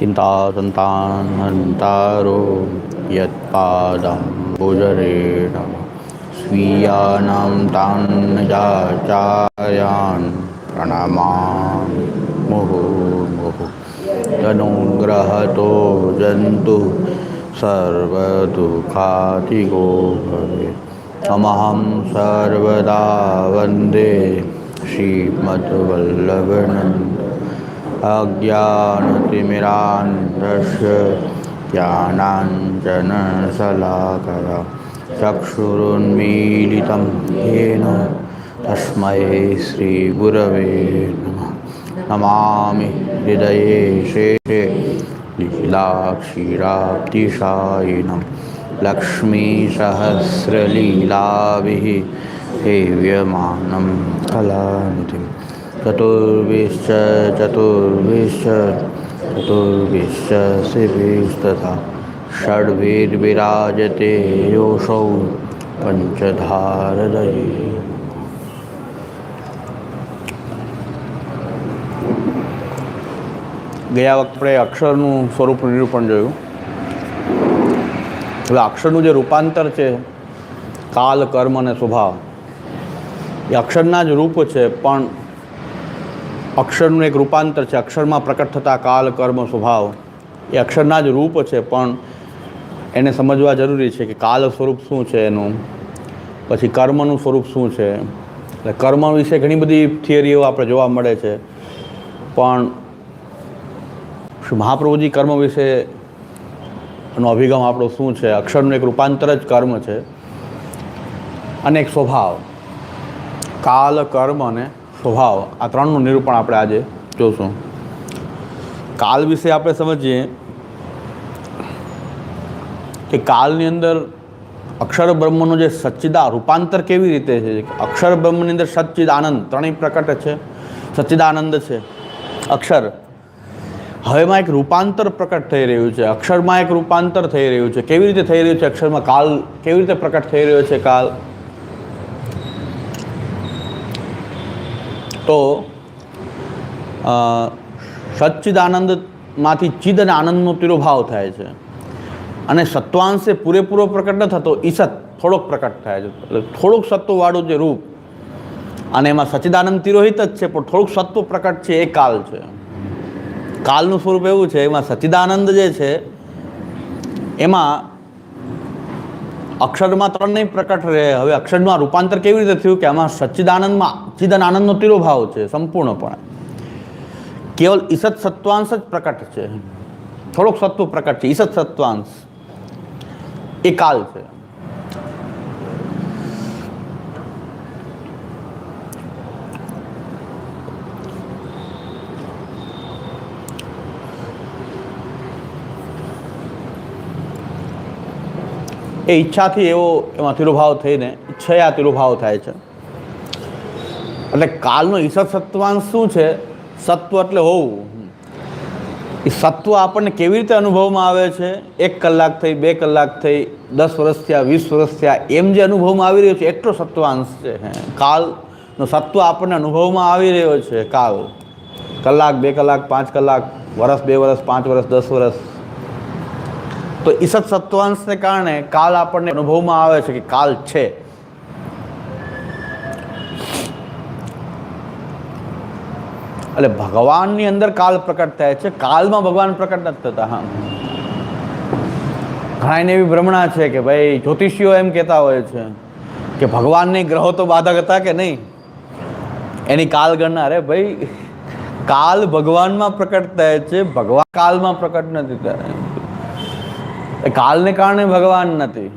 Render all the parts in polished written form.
चिन्तासन्तान्हन्तारो यत्पादाम्बुजरेण स्वीयानां तान्नजाचार्यान् प्रणमामि मुहुर्मुहुः। तनुग्रहतो जन्तु सर्वदुःखातिगो भवेत्। अहं सर्वदा वन्दे श्रीमद्वल्लभनन्द अज्ञानतिमिरान्धस्य ज्ञानाञ्जनशलाकया चक्षुरुन्मीलितं येन तस्मै श्रीगुरवे नमः। नमामि हृदये शेषे लीलाक्षीराब्धिशायिनं लक्ष्मीसहस्रलीलाभिः सेव्यमानं कलानिधिं चतुर्भिश्च शिभिस्तथा षड्भिर्विराजते योऽसौ पञ्चधारदये। ગયા વખતે અક્ષરનું સ્વરૂપ નિરૂપણ જોયું. હવે અક્ષરનું જે રૂપાંતર છે કાલ, કર્મ અને સ્વભાવ એ અક્ષરના જ રૂપ છે, પણ અક્ષરનું એક રૂપાંતર છે. અક્ષરમાં પ્રકટ થતા કાલ, કર્મ, સ્વભાવ એ અક્ષરના જ રૂપ છે, પણ એને સમજવા જરૂરી છે કે કાલ સ્વરૂપ શું છે એનું, પછી કર્મનું સ્વરૂપ શું છે. એટલે કર્મ વિશે ઘણી બધી થિયરીઓ આપણે જોવા મળે છે, પણ મહાપ્રભુજી કર્મ વિશેનો અભિગમ આપણો શું છે? અક્ષરનું એક રૂપાંતર જ કર્મ છે અને એક સ્વભાવ. કાલ, કર્મ અને સ્વભાવ આ ત્રણનું નિરૂપણ આપણે આજે જોશું. કાલ વિશે આપણે સમજીએ કે કાલની અંદર અક્ષર બ્રહ્મનું જે સચ્ચિદા રૂપાંતર કેવી રીતે છે. અક્ષર બ્રહ્મની અંદર સચ્ચિદ આનંદ ત્રણેય પ્રકટ છે. સચ્ચિદાનંદ છે અક્ષર. હવે એમાં એક રૂપાંતર પ્રકટ થઈ રહ્યું છે. અક્ષરમાં એક રૂપાંતર થઈ રહ્યું છે. કેવી રીતે થઈ રહ્યું છે? અક્ષરમાં કાલ કેવી રીતે પ્રકટ થઈ રહ્યો છે? કાલ તો સચ્ચિદાનંદમાંથી ચિદ અને આનંદનો તિરોભાવ થાય છે, અને સત્વાંશે પૂરેપૂરો પ્રકટ ન થતો ઈસત થોડોક પ્રકટ થાય છે. એટલે થોડુંક સત્વવાળું જે રૂપ, અને એમાં સચ્ચિદાનંદ તિરોહિત જ છે, પણ થોડુંક સત્વ પ્રકટ છે, એ કાલ છે. કાલનું સ્વરૂપ એવું છે, એમાં સચ્ચિદાનંદ જે છે એમાં અક્ષરમાં ત્રણેય પ્રકટ રહે. હવે અક્ષરનું આ રૂપાંતર કેવી રીતે થયું કે આમાં સચ્ચિદાનંદમાં ચિદ અને આનંદનો તિરોભાવ છે સંપૂર્ણપણે. કેવલ ઈસત સત્વાંશ જ પ્રકટ છે, થોડોક સત્વ પ્રકટ છે, ઈસત સત્વાંશ એ કાલ છે. એ ઈચ્છાથી એવો એમાં તિરોભાવ થઈને ઈચ્છયા તિરોભાવ થાય છે. એટલે કાલનો ઈસત સત્વાંશ શું છે? સત્વ એટલે હોવું. એ સત્વ આપણને કેવી રીતે અનુભવમાં આવે છે? 1 કલાક થઈ, 2 કલાક થઈ, 10 વર્ષ થયા, 20 વર્ષ થયા, એમ જે અનુભવમાં આવી રહ્યો છે એટલો સત્વાંશ છે. કાલનો સત્વ આપણને અનુભવમાં આવી રહ્યો છે. કાલ કલાક, 2 કલાક, 5 કલાક, વર્ષ, 2 વર્ષ, 5 વર્ષ, 10 વર્ષ. તો ઈસત સત્વાંશને કારણે કાલ આપણને અનુભવમાં આવે છે કે કાલ છે. એટલે ભગવાનની અંદર કાલ પ્રકટ થાય છે, કાલમાં ભગવાન પ્રકટ નથી થતા. હા, ઘણા એને એવી ભ્રમણા છે કે ભાઈ જ્યોતિષીઓ એમ કહેતા હોય છે કે ભગવાનને ગ્રહો તો બાધક હતા કે નહીં, એની કાલ ગણના. અરે ભાઈ, કાલ ભગવાનમાં પ્રકટ થાય છે, ભગવાન કાલમાં પ્રકટ નથી થતા. કાલને કારણે ભગવાન નથી.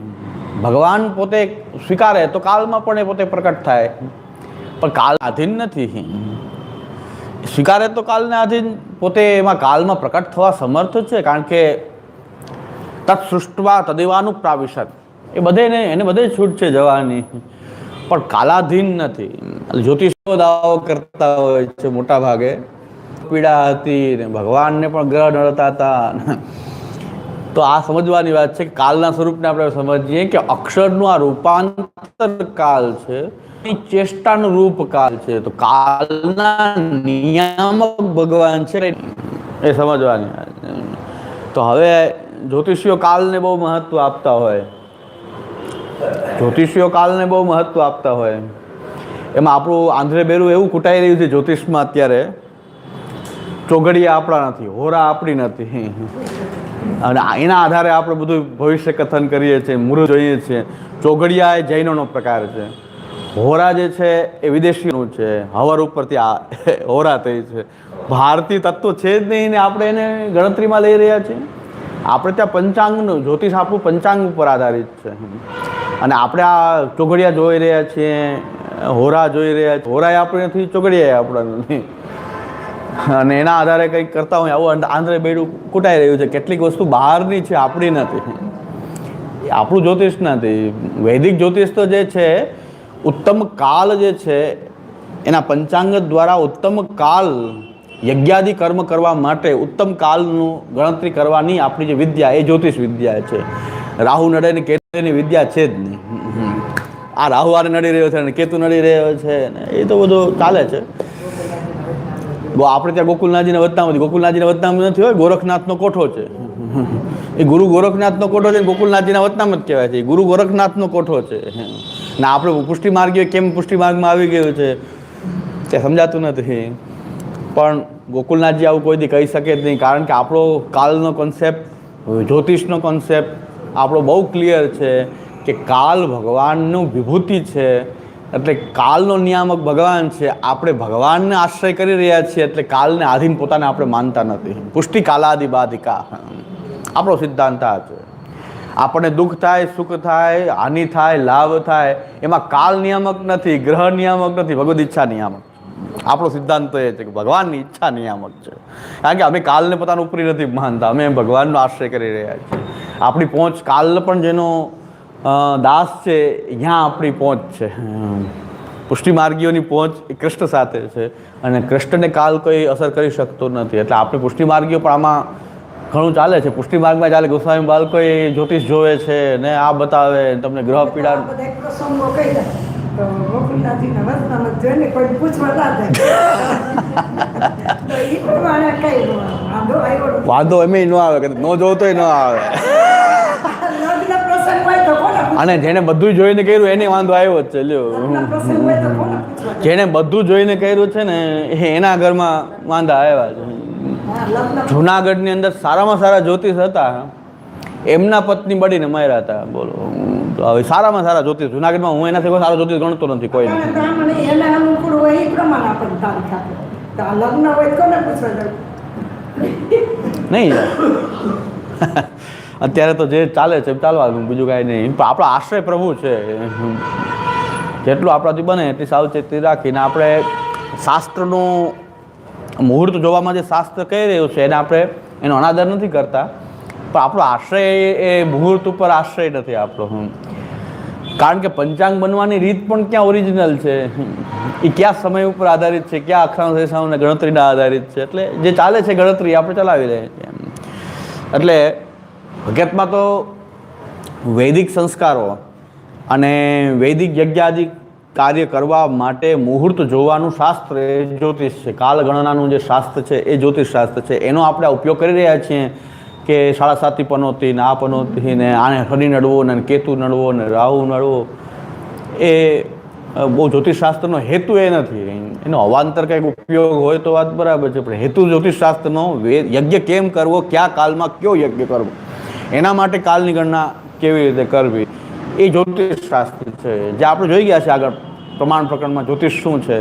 ભગવાન પોતે સ્વીકારે તો કાલમાં પણ એ પોતે પ્રકટ થાય, પણ કાલ આધીન નથી. સ્વીકારે તો કાલને આધીન પોતે એમાં કાલમાં પ્રકટ થવા સમર્થ છે, કારણ કે તત્સૃષ્ટવા તદેવાનું પ્રાવિશત. એ બધે ને એને બધે છૂટ છે જવાની, પણ કાલાધીન નથી. જ્યોતિષો દાવો કરતા હોય છે મોટા ભાગે પીડા હતી ને ભગવાનને પણ ગ્રહ નડતા હતા. તો આ સમજવાની વાત છે કે કાલના સ્વરૂપને આપણે સમજીએ કે અક્ષરનું આ રૂપાંતર કાલ છે, ચેષ્ટાનું રૂપ કાલ છે. તો કાલના નિયામક ભગવાન છે એ સમજવાની વાત. તો હવે જ્યોતિષીઓ કાલને બહુ મહત્વ આપતા હોય, એમાં આપણું આંધ્રે બેરું એવું કૂટાઈ રહ્યું છે જ્યોતિષમાં અત્યારે, ચોઘડિયા આપણા નથી, હોરા આપણી નથી, અને એના આધારે આપણે બધું ભવિષ્ય કથન કરીએ છીએ, મુહૂર્ત જોઈએ છીએ. ચોઘડિયા એ જૈનોનો પ્રકાર છે, હોરા જે છે એ વિદેશીનું છે, હવર ઉપરથી હોરા થઈ છે. ભારતીય તત્વ છે જ નહીં ને આપણે એને ગણતરીમાં લઈ રહ્યા છીએ. આપણે ત્યાં પંચાંગનું જ્યોતિષ આપણું પંચાંગ ઉપર આધારિત છે, અને આપણે આ ચોઘડિયા જોઈ રહ્યા છીએ, હોરા જોઈ રહ્યા છીએ. હોરાય આપણે નથી, ચોઘડિયા આપણા નથી, અને એના આધારે કંઈક કરતા હોય આવું આંધ્રે બેડું કૂટાઈ રહ્યું છે. કેટલીક વસ્તુ બહારની છે, આપણી નથી, આપણું જ્યોતિષ નથી. વૈદિક જ્યોતિષ તો જે છે ઉત્તમ કાળ જે છે એના પંચાંગ દ્વારા ઉત્તમ કાળ યજ્ઞાદિ કર્મ કરવા માટે ઉત્તમ કાળનું ગણતરી કરવાની આપણી જે વિદ્યા એ જ્યોતિષ વિદ્યા છે. રાહુ નડે ને કેતુની વિદ્યા છે જ નહીં. આ રાહુ આને નડી રહ્યો છે અને કેતુ નડી રહ્યો છે ને એ તો બધું ચાલે છે. આપણે ત્યાં ગોકુલનાથજીને વતનામથી, ગોકુલનાથજીને વતનામ નથી હોય, ગોરખનાથનો કોઠો છે. એ ગુરુ ગોરખનાથનો કોઠો છે, ગોકુલનાથજીના વતનામ જ કહેવાય છે. ગુરુ ગોરખનાથનો કોઠો છે. ને આપણે પુષ્ટિ માર્ગીય કેમ પુષ્ટિ માર્ગમાં આવી ગયું છે તે સમજાતું નથી. પણ ગોકુલનાથજી આવું કોઈ દી કહી શકે જ નહીં, કારણ કે આપણો કાલનો કોન્સેપ્ટ, જ્યોતિષનો કોન્સેપ્ટ આપણો બહુ ક્લિયર છે કે કાલ ભગવાનનું વિભૂતિ છે, એટલે કાલનો નિયામક ભગવાન છે. આપણે ભગવાનને આશ્રય કરી રહ્યા છીએ, એટલે કાલને આધીન પોતાને આપણે માનતા નથી. પુષ્ટિ કાલાદિબાધિકા આપણો સિદ્ધાંત આ છે. આપણને દુઃખ થાય, સુખ થાય, હાનિ થાય, લાભ થાય, એમાં કાલ નિયામક નથી, ગ્રહ નિયામક નથી, ભગવદ ઈચ્છા નિયામક. આપણો સિદ્ધાંત તો એ છે કે ભગવાનની ઈચ્છા નિયામક છે. કારણ કે અમે કાલને પોતાનું ઉપરી નથી માનતા, અમે ભગવાનનો આશ્રય કરી રહ્યા છીએ. આપણી પહોંચ કાલ પણ જેનો દાસ છે ત્યાં આપણી પહોંચ છે. પુષ્ટિ માર્ગીઓની પહોંચ એ કૃષ્ણ સાથે છે, અને કૃષ્ણને કાલ કોઈ અસર કરી શકતો નથી. એટલે આપણે પુષ્ટિ માર્ગીઓ પણ આમાં ઘણું ચાલે છે. પુષ્ટિ માર્ગમાં ચાલે, ગોસ્વામી બાળકો જ્યોતિષ જોવે છે ને આ બતાવે, તમને ગ્રહ પીડા વાંધો એમ ન આવે, ન જોતો ન આવે. અને જેને બધું જોઈને કર્યું એને વાંધો આવ્યો જ છે. લ્યો, જેને બધું જોઈને કર્યું છે ને એના ઘરમાં વાંધા આવ્યા છે. જુનાગઢની અંદર સારામાં સારા જ્યોતિષ હતા, એમના પત્ની બળીને માર્યા હતા. બોલો, હવે સારામાં સારા જ્યોતિષ જુનાગઢમાં, હું એનાથી કોઈ સારો જ્યોતિષ ગણતો નથી કોઈ નહીં. અત્યારે તો જે ચાલે છે ચાલવાનું, બીજું કાંઈ નહીં. આપણો આશ્રય પ્રભુ છે. જેટલું આપણાથી બને એટલી સાવચેતી રાખીને આપણે શાસ્ત્રનું મુહૂર્ત જોવામાં જે શાસ્ત્ર કહી રહ્યું છે એને આપણે એનો અનાદર નથી કરતા, પણ આપણો આશ્રય એ મુહૂર્ત ઉપર આશ્રય નથી આપણો. કારણ કે પંચાંગ બનવાની રીત પણ ક્યાં ઓરિજિનલ છે, એ કયા સમય ઉપર આધારિત છે, કયા અક્ષાંશ રેખાઓને ગણતરીના આધારિત છે. એટલે જે ચાલે છે ગણતરી આપણે ચલાવી રહ્યા છીએ. એટલે હકીકતમાં તો વૈદિક સંસ્કારો અને વૈદિક યજ્ઞાદિ કાર્ય કરવા માટે મુહૂર્ત જોવાનું શાસ્ત્ર એ જ્યોતિષ છે. કાલગણનાનું જે શાસ્ત્ર છે એ જ્યોતિષ શાસ્ત્ર છે. એનો આપણે ઉપયોગ કરી રહ્યા છીએ કે 7.5 પનોતી ને આ પનોતી ને આને શનિ નડવો ને કેતુ નડવો ને રાહુ નડવો, એ બહુ જ્યોતિષશાસ્ત્રનો હેતુ એ નથી. એનો અવાંતર કંઈક ઉપયોગ હોય તો વાત બરાબર છે, પણ હેતુ જ્યોતિષશાસ્ત્રનો યજ્ઞ કેમ કરવો, કયા કાલમાં કયો યજ્ઞ કરવો, એના માટે કાલની ગણના કેવી રીતે કરવી, એ જ્યોતિષશાસ્ત્ર છે. જે આપણે જોઈ ગયા છે આગળ પ્રમાણ પ્રકરણમાં જ્યોતિષ શું છે,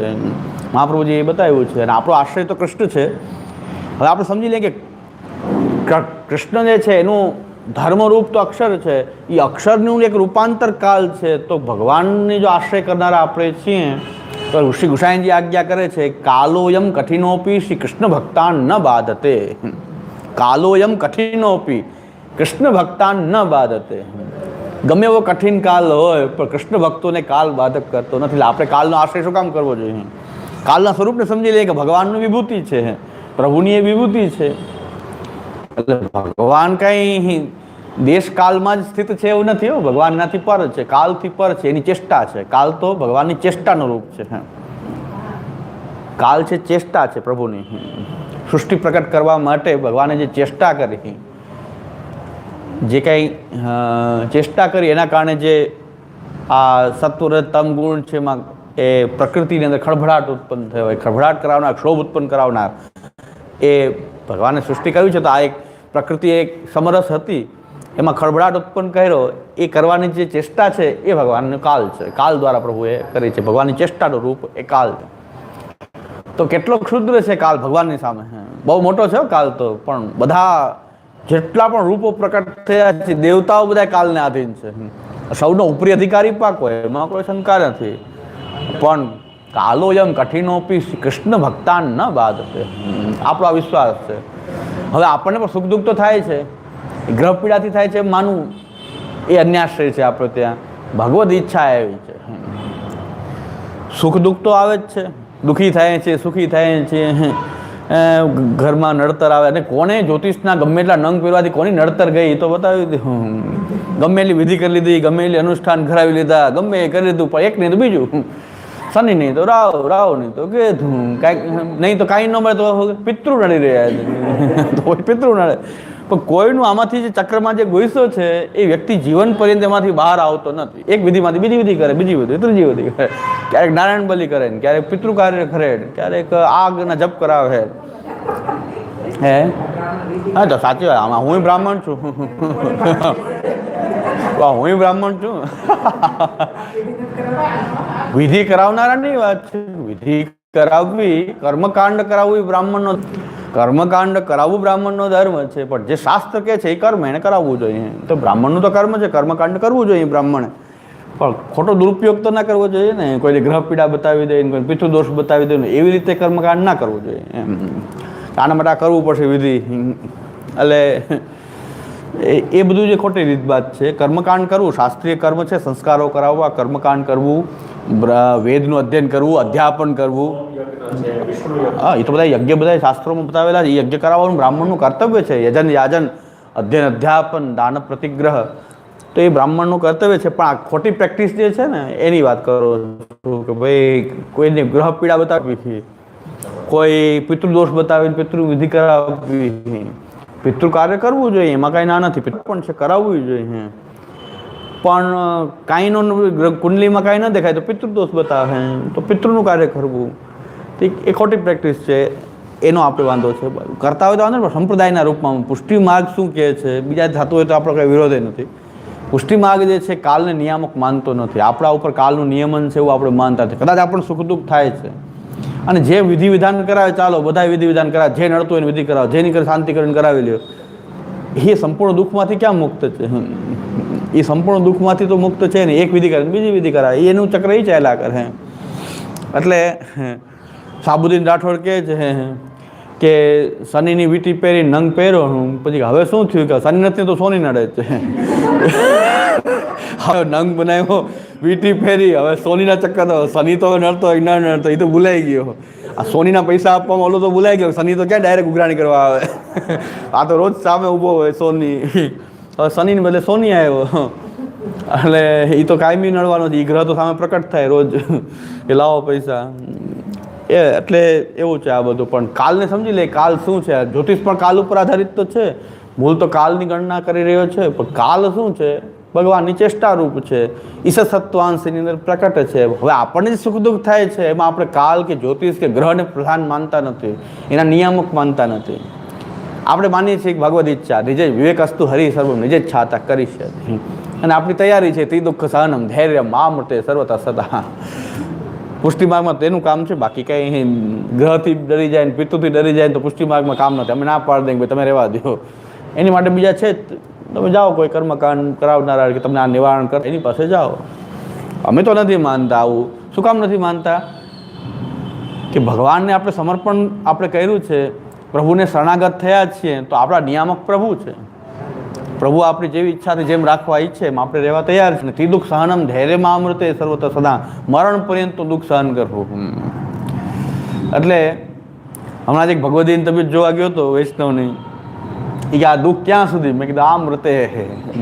મહાપ્રભુજી એ બતાવ્યું છે. અને આપણો આશ્રય તો કૃષ્ણ છે. હવે આપણે સમજી લઈએ કે કૃષ્ણ જે છે એનું ધર્મરૂપ તો અક્ષર છે, એ અક્ષરનું એક રૂપાંતર કાલ છે. તો ભગવાનની જો આશ્રય કરનારા આપણે છીએ તો ઋષિ ગુસાઈજી આજ્ઞા કરે છે, કાલોયમ કઠિનોપી શ્રી કૃષ્ણ ભક્તાન ન બાધતે. કાલોયમ કઠિનોપી કૃષ્ણ ભક્તાન ન બાધતે. ગમે એવો કઠિન કાલ હોય પણ કૃષ્ણ ભક્તોને કાલ બાધક કરતો નથી. એટલે આપણે કાલનો આશ્રય શું કામ કરવો જોઈએ? કાલના સ્વરૂપને સમજી લઈએ કે ભગવાનનું વિભૂતિ છે, પ્રભુની એ વિભૂતિ છે. એટલે ભગવાન કંઈ દેશકાલમાં જ સ્થિત છે એવું નથી. ભગવાન એનાથી પર છે, કાલથી પર છે, એની ચેષ્ટા છે. કાલ તો ભગવાનની ચેષ્ટાનું રૂપ છે. કાલ છે ચેષ્ટા છે પ્રભુની. સૃષ્ટિ પ્રકટ કરવા માટે ભગવાને જે ચેષ્ટા કરી જે કાંઈ ચેષ્ટા કરી એના કારણે જે આ સત્વ તમ ગુણ છે એમાં એ પ્રકૃતિની અંદર ખળભળાટ ઉત્પન્ન થયો હોય, ખળભળાટ કરાવનાર, ક્ષોભ ઉત્પન્ન કરાવનાર એ ભગવાને સૃષ્ટિ કર્યું છે. તો આ એક પ્રકૃતિ એક સમરસ હતી, એમાં ખળભળાટ ઉત્પન્ન કર્યો, એ કરવાની જે ચેષ્ટા છે એ ભગવાનનો કાલ છે. કાલ દ્વારા પ્રભુએ કરી છે. ભગવાનની ચેષ્ટાનું રૂપ એ કાલ છે. તો કેટલો ક્ષુદ્ર છે કાલ ભગવાનની સામે. બહુ મોટો છે કાલ તો, પણ બધા જેટલા પણ રૂપો પ્રકટ થયા છે દેવતાઓ બધા કાલને આધીન છે. સૌનો ઉપરી અધિકારી પાક હોય એમાં કોઈ શંકા નથી, પણ કાલો એમ કઠિનોપી કૃષ્ણ ભક્તાન ન બાદ છે, આપણો આ વિશ્વાસ છે. હવે આપણને પણ સુખ દુઃખ તો થાય છે, ગ્રહ પીડાથી થાય છે એમ માનવું એ અન્યાશ્રય છે. આપણે ત્યાં ભગવદ ઈચ્છા એવી છે. સુખ દુઃખ તો આવે જ છે, દુઃખી થાય છે, સુખી થાય છે, ઘરમાં નડતર આવે. અને કોને જ્યોતિષના ગમે એટલા નંગ પહેરવાથી કોની નડતર ગઈ તો બતાવી દીધું. ગમે એટલી વિધિ કરી લીધી, ગમે એટલી અનુષ્ઠાન કરાવી લીધા, ગમે એ કરી લીધું, પણ એક નહીં તો બીજું. શનિ નહીં તો રાવ, રાવ નહીં તો કીધું, કાંઈક નહીં તો કાંઈ ન મળે તો પિતૃ નડી રહ્યા છે, તો પિતૃ નડે. પણ કોઈનું આમાંથી જે ચક્રમાં જે ગોઈસો છે એ વ્યક્તિ જીવન પર્યંત એમાંથી બહાર આવતો નથી. એક વિધિમાંથી બીજી વિધિ કરે, બીજી વિધિ ત્રીજી વિધિ કરે, ક્યારેક નારાયણ બલિ કરે, ક્યારેક પિતૃ કાર્ય કરે, ક્યારેક આગના જપ કરાવે. હે હા તો સાચી વાત, આમાં હું બ્રાહ્મણ છું, હું બ્રાહ્મણ છું. વિધિ કરાવનારાની વાત છે. વિધિ કરાવવી, કર્મકાંડ કરાવવું એ બ્રાહ્મણનો, કર્મકાંડ કરાવવું બ્રાહ્મણનો ધર્મ છે. પણ જે શાસ્ત્ર કહે છે એ કર્મ એને કરાવવું જોઈએ. તો બ્રાહ્મણનું તો કર્મ છે, કર્મકાંડ કરવું જોઈએ બ્રાહ્મણે, પણ ખોટો દુરુપયોગ તો ના કરવો જોઈએ ને. કોઈને ગ્રહ પીડા બતાવી દે, કોઈ પિતૃદોષ બતાવી દે, એવી રીતે કર્મકાંડ ના કરવું જોઈએ. આના માટે આ કરવું પડશે વિધિ, એટલે એ બધું જે ખોટી રીત વાત છે. કર્મકાંડ કરવું શાસ્ત્રીય કર્મ છે, સંસ્કારો કરાવવા, કર્મકાંડ કરવું, વેદનું અધ્યયન કરવું, અધ્યાપન કરવું. હા એ તો બધા યજ્ઞ બધા શાસ્ત્રોમાં બતાવેલા છે. એ યજ્ઞ કરાવવાનું બ્રાહ્મણનું કર્તવ્ય છે. યજન યાજન, અધ્યયન અધ્યાપન, દાન પ્રતિગ્રહ, તો એ બ્રાહ્મણનું કર્તવ્ય છે. પણ આ ખોટી પ્રેક્ટિસ જે છે ને એની વાત કરો છું કે ભાઈ કોઈને ગ્રહ પીડા બતાવવી, કોઈ પિતૃદોષ બતાવીને પિતૃ વિધિ કરાવવી. પિતૃ કાર્ય કરવું જોઈએ, એમાં કાંઈ ના નથી, પિતૃ પણ છે કરાવવું જોઈએ. પણ કાંઈનો કુંડલીમાં કાંઈ ન દેખાય તો પિતૃદોષ બતાવે તો પિતૃનું કાર્ય કરવું, એ ખોટી પ્રેક્ટિસ છે. એનો આપણે વાંધો છે. કરતા હોય તો વાંધો પણ સંપ્રદાયના રૂપમાં. પુષ્ટિ માર્ગ શું કહે છે, બીજા થતું હોય તો આપણો કંઈ વિરોધ નથી. પુષ્ટિ માર્ગ જે છે કાલને નિયામક માનતો નથી. આપણા ઉપર કાલનું નિયમન છે એવું આપણે માનતા નથી. કદાચ આપણને સુખ દુઃખ થાય છે, અને જે વિધિ વિધાન કરાવે ચાલો બધા વિધિ વિધાન કરાવે, જે નડતું હોય વિધિ કરાવે, જેની કરે શાંતિ કરીને કરાવી લ્યો, એ સંપૂર્ણ દુઃખમાંથી ક્યાં મુક્ત છે? એ સંપૂર્ણ દુઃખમાંથી તો મુક્ત છે ને. એક વિધિ કરે બીજી વિધિ કરાવે, એનું ચક્ર એ ચાલ્યા કરે. એટલે સાબુદ્દીન રાઠોડ કહે છે કે શનિની વીંટી પહેરી નંગ પહેરો, પછી હવે શું થયું કે શનિ નથી તો સોની નડે છે. હવે નંગ બનાવ્યો, વીંટી ફેરી, હવે સોનીના ચક્કર તો શનિ તો નડતો હોય ના નડતો એ તો ભૂલાઈ ગયો. આ સોનીના પૈસા આપવામાં ઓલો તો ભૂલાઈ ગયો, શનિ તો ક્યાં ડાયરેક્ટ ઉઘરાણી કરવા આવે. આ તો રોજ સામે ઊભો હોય સોની. હવે શનિને બદલે સોની આવ્યો, એટલે એ તો કાયમી નડવાનો છે. એ ગ્રહ તો સામે પ્રકટ થાય રોજ, એ લાવો પૈસા. એટલે એવું છે આ બધું. પણ કાલને સમજી લે, કાલ શું છે. જ્યોતિષ પણ કાલ ઉપર આધારિત તો છે, મૂળ તો કાલની ગણના કરી રહ્યો છે. પણ કાલ શું છે? ભગવાનની ચેષ્ટા રૂપ છે, ઈશ સત્વાંશની અંદર પ્રકટ છે. હવે આપણને જે સુખ દુઃખ થાય છે એમાં આપણે કાલ કે જ્યોતિષ કે ગ્રહને પ્રધાન માનતા નથી, એના નિયામક માનતા નથી. આપણે માનીએ છીએ કે ભગવદ ઈચ્છા, નિજે વિવેક અસ્તુ હરિ સર્વ નિજે છાતા કરી છે. અને આપણી તૈયારી છે તે દુઃખ સહનમ ધૈર્ય મામૃતે સર્વતા સદા. પુષ્ટિ માર્ગમાં તેનું કામ છે. બાકી કંઈ ગ્રહથી ડરી જાય ને પિતૃથી ડરી જાય ને તો પુષ્ટિ માર્ગમાં કામ નથી. અમે ના પાડી દઈએ કે તમે રહેવા દો. એની માટે બીજા છે જ, તમે જાઓ કોઈ કર્મકાંડ કરાવનારા કે તમને આ નિવારણ કરે એની પાસે જાઓ. અમે તો નથી માનતા આવું. શું કામ નથી માનતા? કે ભગવાનને આપણે સમર્પણ આપણે કર્યું છે, પ્રભુને શરણાગત થયા છીએ, તો આપણા નિયામક પ્રભુ છે. પ્રભુ આપણી જેવી ઈચ્છાથી જેમ રાખવા ઈચ્છે એમ આપણે રહેવા તૈયાર છે. તી દુઃખ સહનમ ધૈર્યમાં અમૃતે સર્વત સદા, મરણ પર્યંત તો દુઃખ સહન કરવું. એટલે હમણાં જ એક ભગવદીની તબિયત જોવા ગયો હતો વૈષ્ણવની, કે આ દુઃખ ક્યાં સુધી? મેં કીધું આ મૃતે.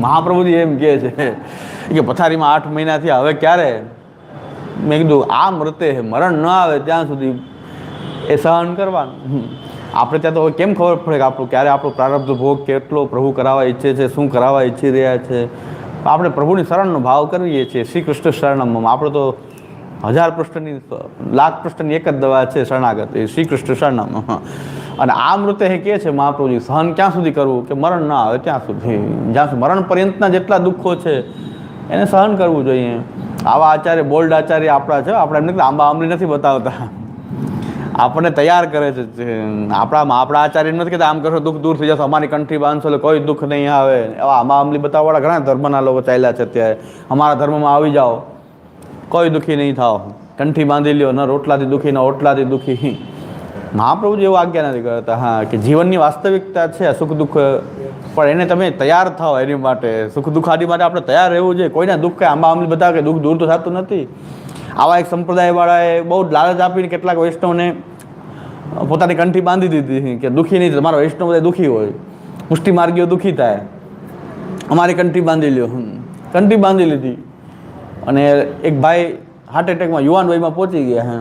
મહાપ્રભુજી એમ કહે છે કે પથારીમાં 8 મહિના થયા, હવે ક્યારે? મેં કીધું આ મૃતે, મરણ ન આવે ત્યાં સુધી એ સહન કરવાનું. આપણે ત્યાં તો હવે કેમ ખબર પડે કે આપણું ક્યારે આપણો પ્રારબ્ધ ભોગ કેટલો પ્રભુ કરાવવા ઈચ્છે છે, શું કરાવવા ઈચ્છી રહ્યા છે. આપણે પ્રભુની શરણનો ભાવ કરીએ છીએ. શ્રી કૃષ્ણ શરણમ. આપણે તો 1000 પૃષ્ઠની 1,00,000 પૃષ્ઠની એક જ દવા છે શરણાગત, એ શ્રી કૃષ્ણ શરણમ. અને આ મૃતે કહે છે મહાપ્રભુજી, સહન ક્યાં સુધી કરવું કે મરણ ના આવે ત્યાં સુધી, જ્યાં સુધી મરણ પર્યંતના જેટલા દુઃખો છે એને સહન કરવું જોઈએ. આવા આચાર્ય, બોલ્ડ આચાર્ય આપણા છે. આપણે એમને આંબા આંબલી નથી બતાવતા, આપણને તૈયાર કરે છે. આપણા આચાર્ય નથી કહેતા આમ કરશો દુઃખ દૂર થઈ જશે, અમારી કંઠી બાંધશો એટલે કોઈ દુઃખ નહીં આવે. એવા આંબા આંબલી બતાવવાળા ઘણા ધર્મના લોકો ચાલ્યા છે અત્યારે. અમારા ધર્મમાં આવી જાઓ, કોઈ દુઃખી નહીં થાવ, કંઠી બાંધી લ્યો, ન રોટલાથી દુઃખી ન ઓટલાથી દુઃખી. મહાપ્રભુજી એવું આજ્ઞા નથી કરતા. હા, કે જીવનની વાસ્તવિકતા છે સુખ દુઃખ, પણ એને તમે તૈયાર થાઓ એની માટે. સુખ દુઃખ આદિ માટે આપણે તૈયાર રહેવું જોઈએ. કોઈના દુઃખ આંબા આંબલી બતાવે કે દુઃખ દૂર તો થતું નથી. આવા એક સંપ્રદાયવાળાએ બહુ લાલચ આપીને કેટલાક વૈષ્ણવને પોતાની કંઠી બાંધી દીધી કે દુઃખી નહીં, તમારા વૈષ્ણવ બધા દુઃખી હોય, પુષ્ટિ માર્ગીઓ દુઃખી થાય, અમારી કંઠી બાંધી લ્યો. કંઠી બાંધી લીધી અને એક ભાઈ હાર્ટ એટેકમાં યુવાન વયમાં પહોંચી ગયા.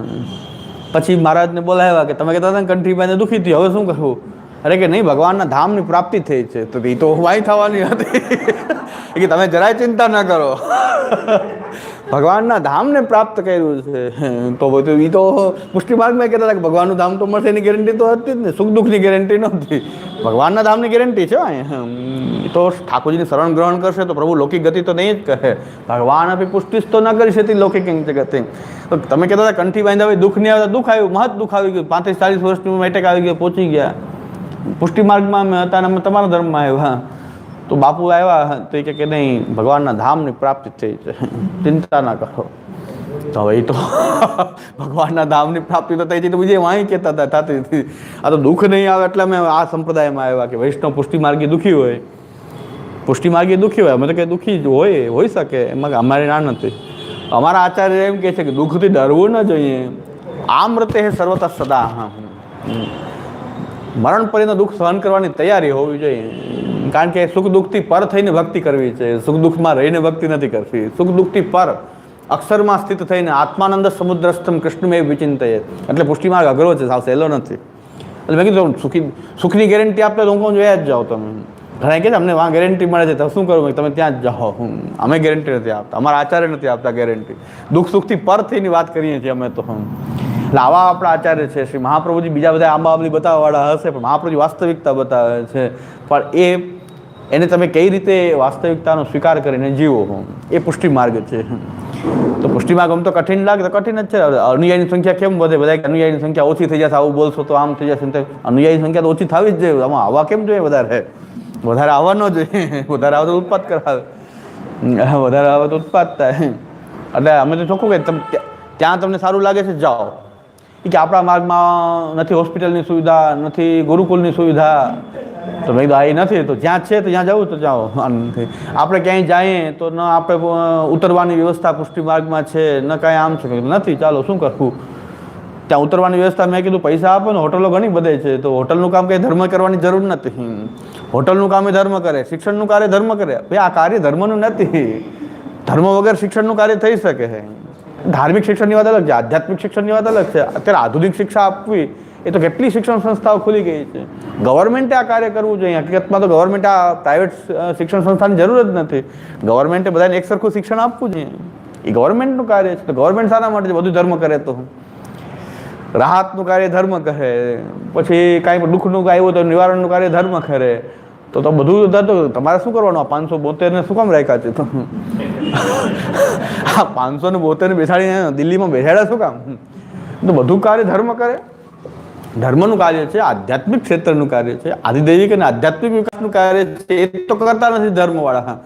પછી મહારાજને બોલાવ્યા કે તમે કહેતા હતા ને કંઠી બાંધીને દુઃખી થયું, હવે શું કરવું? અરે કે નહીં, ભગવાનના ધામની પ્રાપ્તિ થઈ છે. તો એ તો વાય થવાની હતી કે તમે જરાય ચિંતા ન કરો, ભગવાનના ધામને પ્રાપ્ત કર્યું છે. તો એ તો પુષ્ટિ માર્ગમાં કહેતા હતા કે ભગવાનનું ધામ તો મળશે એની ગેરંટી તો હતી જ ને, સુખ દુઃખની ગેરંટી નહોતી, ભગવાનના ધામની ગેરંટી છે. તો ઠાકોરજીની શરણ ગ્રહણ કરશે તો પ્રભુ લૌકિક ગતિ તો નહીં જ કહે, ભગવાન આપી પુષ્ટિ તો ન કરી શકે લૌકિક ગતિ. તો તમે કહેતા હતા કંઠી બાંધ્યા દુઃખ નહીં આવે, દુઃખ આવ્યું, મહત દુઃખ આવી ગયું. 35-40 વર્ષની એટેક આવી ગયો, પહોંચી ગયા. પુષ્ટિ માર્ગમાં અમે હતા અને અમે તમારા ધર્મમાં આવ્યા. તો બાપુ આવ્યા તો એ કે નહીં, ભગવાનના ધામની પ્રાપ્તિ થઈ છે, ચિંતા ના કરો. તો હવે એ તો ભગવાનના ધામની પ્રાપ્તિ તો થઈ છે તો બીજે વાંહી કહેતા હતા થતી હતી. આ તો દુઃખ નહીં આવે એટલે અમે આ સંપ્રદાયમાં આવ્યા કે વૈષ્ણવ પુષ્ટિ માર્ગી દુઃખી હોય, પુષ્ટિ માર્ગી દુઃખી હોય. અમે તો કે દુઃખી હોઈ શકે, એમાં અમારે ના નથી. અમારા આચાર્ય એમ કહે છે કે દુઃખથી ડરવું ન જોઈએ. આમ્રતે સર્વતઃ સદા. મરણ પર્યંત દુઃખ સહન કરવાની તૈયારી હોવી જોઈએ. કારણ કે સુખ દુઃખથી પર થઈને ભક્તિ કરવી છે, સુખ દુઃખમાં રહીને ભક્તિ નથી કરવી. સુખ દુઃખથી પર અક્ષરમાં સ્થિત થઈને આત્માનંદ સમુદ્રસ્થમ કૃષ્ણમેવ વિચિંતયે. એટલે પુષ્ટિ માર્ગ અઘરો છે, સાવ સહેલો નથી. એટલે મેં કીધું સુખની ગેરંટી આપે તો હું કહું જોયા જ જાઓ તમે. ઘણા કહે છે અમને વાં ગેરંટી મળે છે, તો શું કરું? તમે ત્યાં જ જાઓ. અમે ગેરંટી નથી આપતા, અમારા આચાર્ય નથી આપતા ગેરંટી. દુઃખ સુખથી પર થઈને વાત કરીએ છીએ અમે તો. એટલે આવા આપણા આચાર્ય છે. શ્રી મહાપ્રભુજી બીજા બધા આંબા આંબલી બતાવવાવાળા હશે, પણ મહાપ્રભુજી વાસ્તવિકતા બતાવે છે. પણ એને તમે કઈ રીતે વાસ્તવિકતાનો સ્વીકાર કરીને જીવો, એ પુષ્ટિ માર્ગ છે. તો પુષ્ટિ માર્ગ આમ તો કઠિન લાગે તો કઠિન જ છે. અનુયાયીની સંખ્યા કેમ વધે? બધા અનુયાયીની સંખ્યા ઓછી થઈ જશે, આવું બોલશો તો આમ થઈ જશે. અનુયાયીની સંખ્યા તો ઓછી થવી જ જોઈએ. આમાં આવવા કેમ જોઈએ? વધારે આવવા ન જોઈએ. વધારે આવે તો ઉત્પાદ કરાવે, વધારે આવે તો ઉત્પાદ થાય. એટલે અમે તો ચોખ્ખું કે ત્યાં તમને સારું લાગે છે જાઓ. કે આપણા માર્ગમાં નથી હોસ્પિટલની સુવિધા, નથી ગુરુકુલની સુવિધા, તો મેં કીધું આ નથી, તો જ્યાં છે તો જ્યાં જવું તો જાઓ. આપણે ક્યાંય જઈએ તો ન આપણે ઉતરવાની વ્યવસ્થા પુષ્ટિ માર્ગમાં છે, ન કાંઈ આમ છે નથી, ચાલો શું કરવું? ત્યાં ઉતરવાની વ્યવસ્થા મેં કીધું પૈસા આપો ને, હોટલો ઘણી બધે છે, તો હોટલનું કામ કંઈ ધર્મ કરવાની જરૂર નથી. હોટલનું કામ એ ધર્મ કરે, શિક્ષણનું કાર્ય ધર્મ કરે. ભાઈ આ કાર્ય ધર્મનું નથી. ધર્મ વગર શિક્ષણનું કાર્ય થઈ શકે છે. ધાર્મિક શિક્ષણની વાત અલગ છે, આધ્યાત્મિક શિક્ષણની વાત અલગ છે. અત્યારે આધુનિક શિક્ષા આપવી એ તો કેટલી શિક્ષણ સંસ્થાઓ ખુલી ગઈ છે. ગવર્મેન્ટે આ કાર્ય કરવું જોઈએ. હકીકતમાં તો ગવર્મેન્ટ આ પ્રાઇવેટ શિક્ષણ સંસ્થાની જરૂર જ નથી. ગવર્મેન્ટે બધાને એક સરખું શિક્ષણ આપવું જોઈએ. એ ગવર્મેન્ટનું કાર્ય છે. તો ગવર્મેન્ટ શાના માટે છે? બધું ધર્મ કરે તો રાહતનું કાર્ય ધર્મ કરે, પછી કાંઈ દુઃખનું આવ્યું તો નિવારણનું કાર્ય ધર્મ કરે. તો બધું તો તમારે શું કરવાનું? 572 શું કામ રાખ્યા છે? તો આ 572 બેસાડીને દિલ્હીમાં બેસાડ્યા શું કામ? તો બધું કાર્ય ધર્મ કરે. ધર્મનું કાર્ય છે, આધ્યાત્મિક ક્ષેત્રનું કાર્ય છે, આધિદૈવિક અને આધ્યાત્મિક વિકાસનું કાર્ય છે. એ તો કરતા નથી ધર્મવાળા.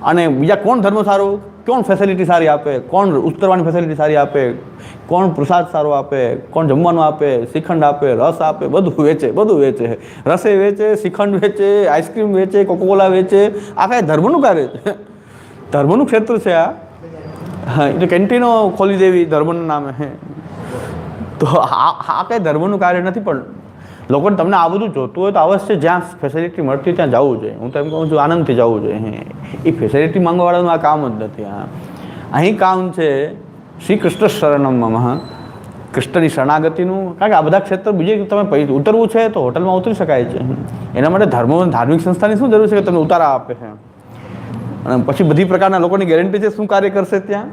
અને બીજા કોણ ધર્મ સારું, કોણ ફેસિલિટી સારી આપે, કોણ ઉતરવાની ફેસિલિટી સારી આપે, કોણ પ્રસાદ સારો આપે, કોણ જમવાનું આપે, શ્રીખંડ આપે, રસ આપે, બધું વેચે, બધું વેચે. રસે વેચે, શ્રીખંડ વેચે, આઈસ્ક્રીમ વેચે, કોકોકોલા વેચે. આ કાંઈ ધર્મનું કાર્ય છે, ધર્મનું ક્ષેત્ર છે આ. હા, એ તો કેન્ટીનો ખોલી દેવી ધર્મના નામે. તો આ કંઈ ધર્મનું કાર્ય નથી. પણ લોકોને તમને આ બધું જોતું હોય તો અવશ્ય જ્યાં ફેસિલિટી મળતી હોય ત્યાં જવું જોઈએ. હું તો એમ કહું છું આનંદથી જવું જોઈએ. એ ફેસિલિટી માંગવાવાળાનું આ કામ જ નથી. અહીં કામ છે શ્રી કૃષ્ણ શરણમમાં કૃષ્ણની શરણાગતિનું, કારણ કે આ બધા ક્ષેત્ર બીજે તમે ઉતરવું છે તો હોટલમાં ઉતરી શકાય છે. એના માટે ધાર્મિક સંસ્થાની શું જરૂર છે કે તમને ઉતારા આપે છે? અને પછી બધી પ્રકારના લોકોની ગેરંટી છે શું કાર્ય કરશે ત્યાં?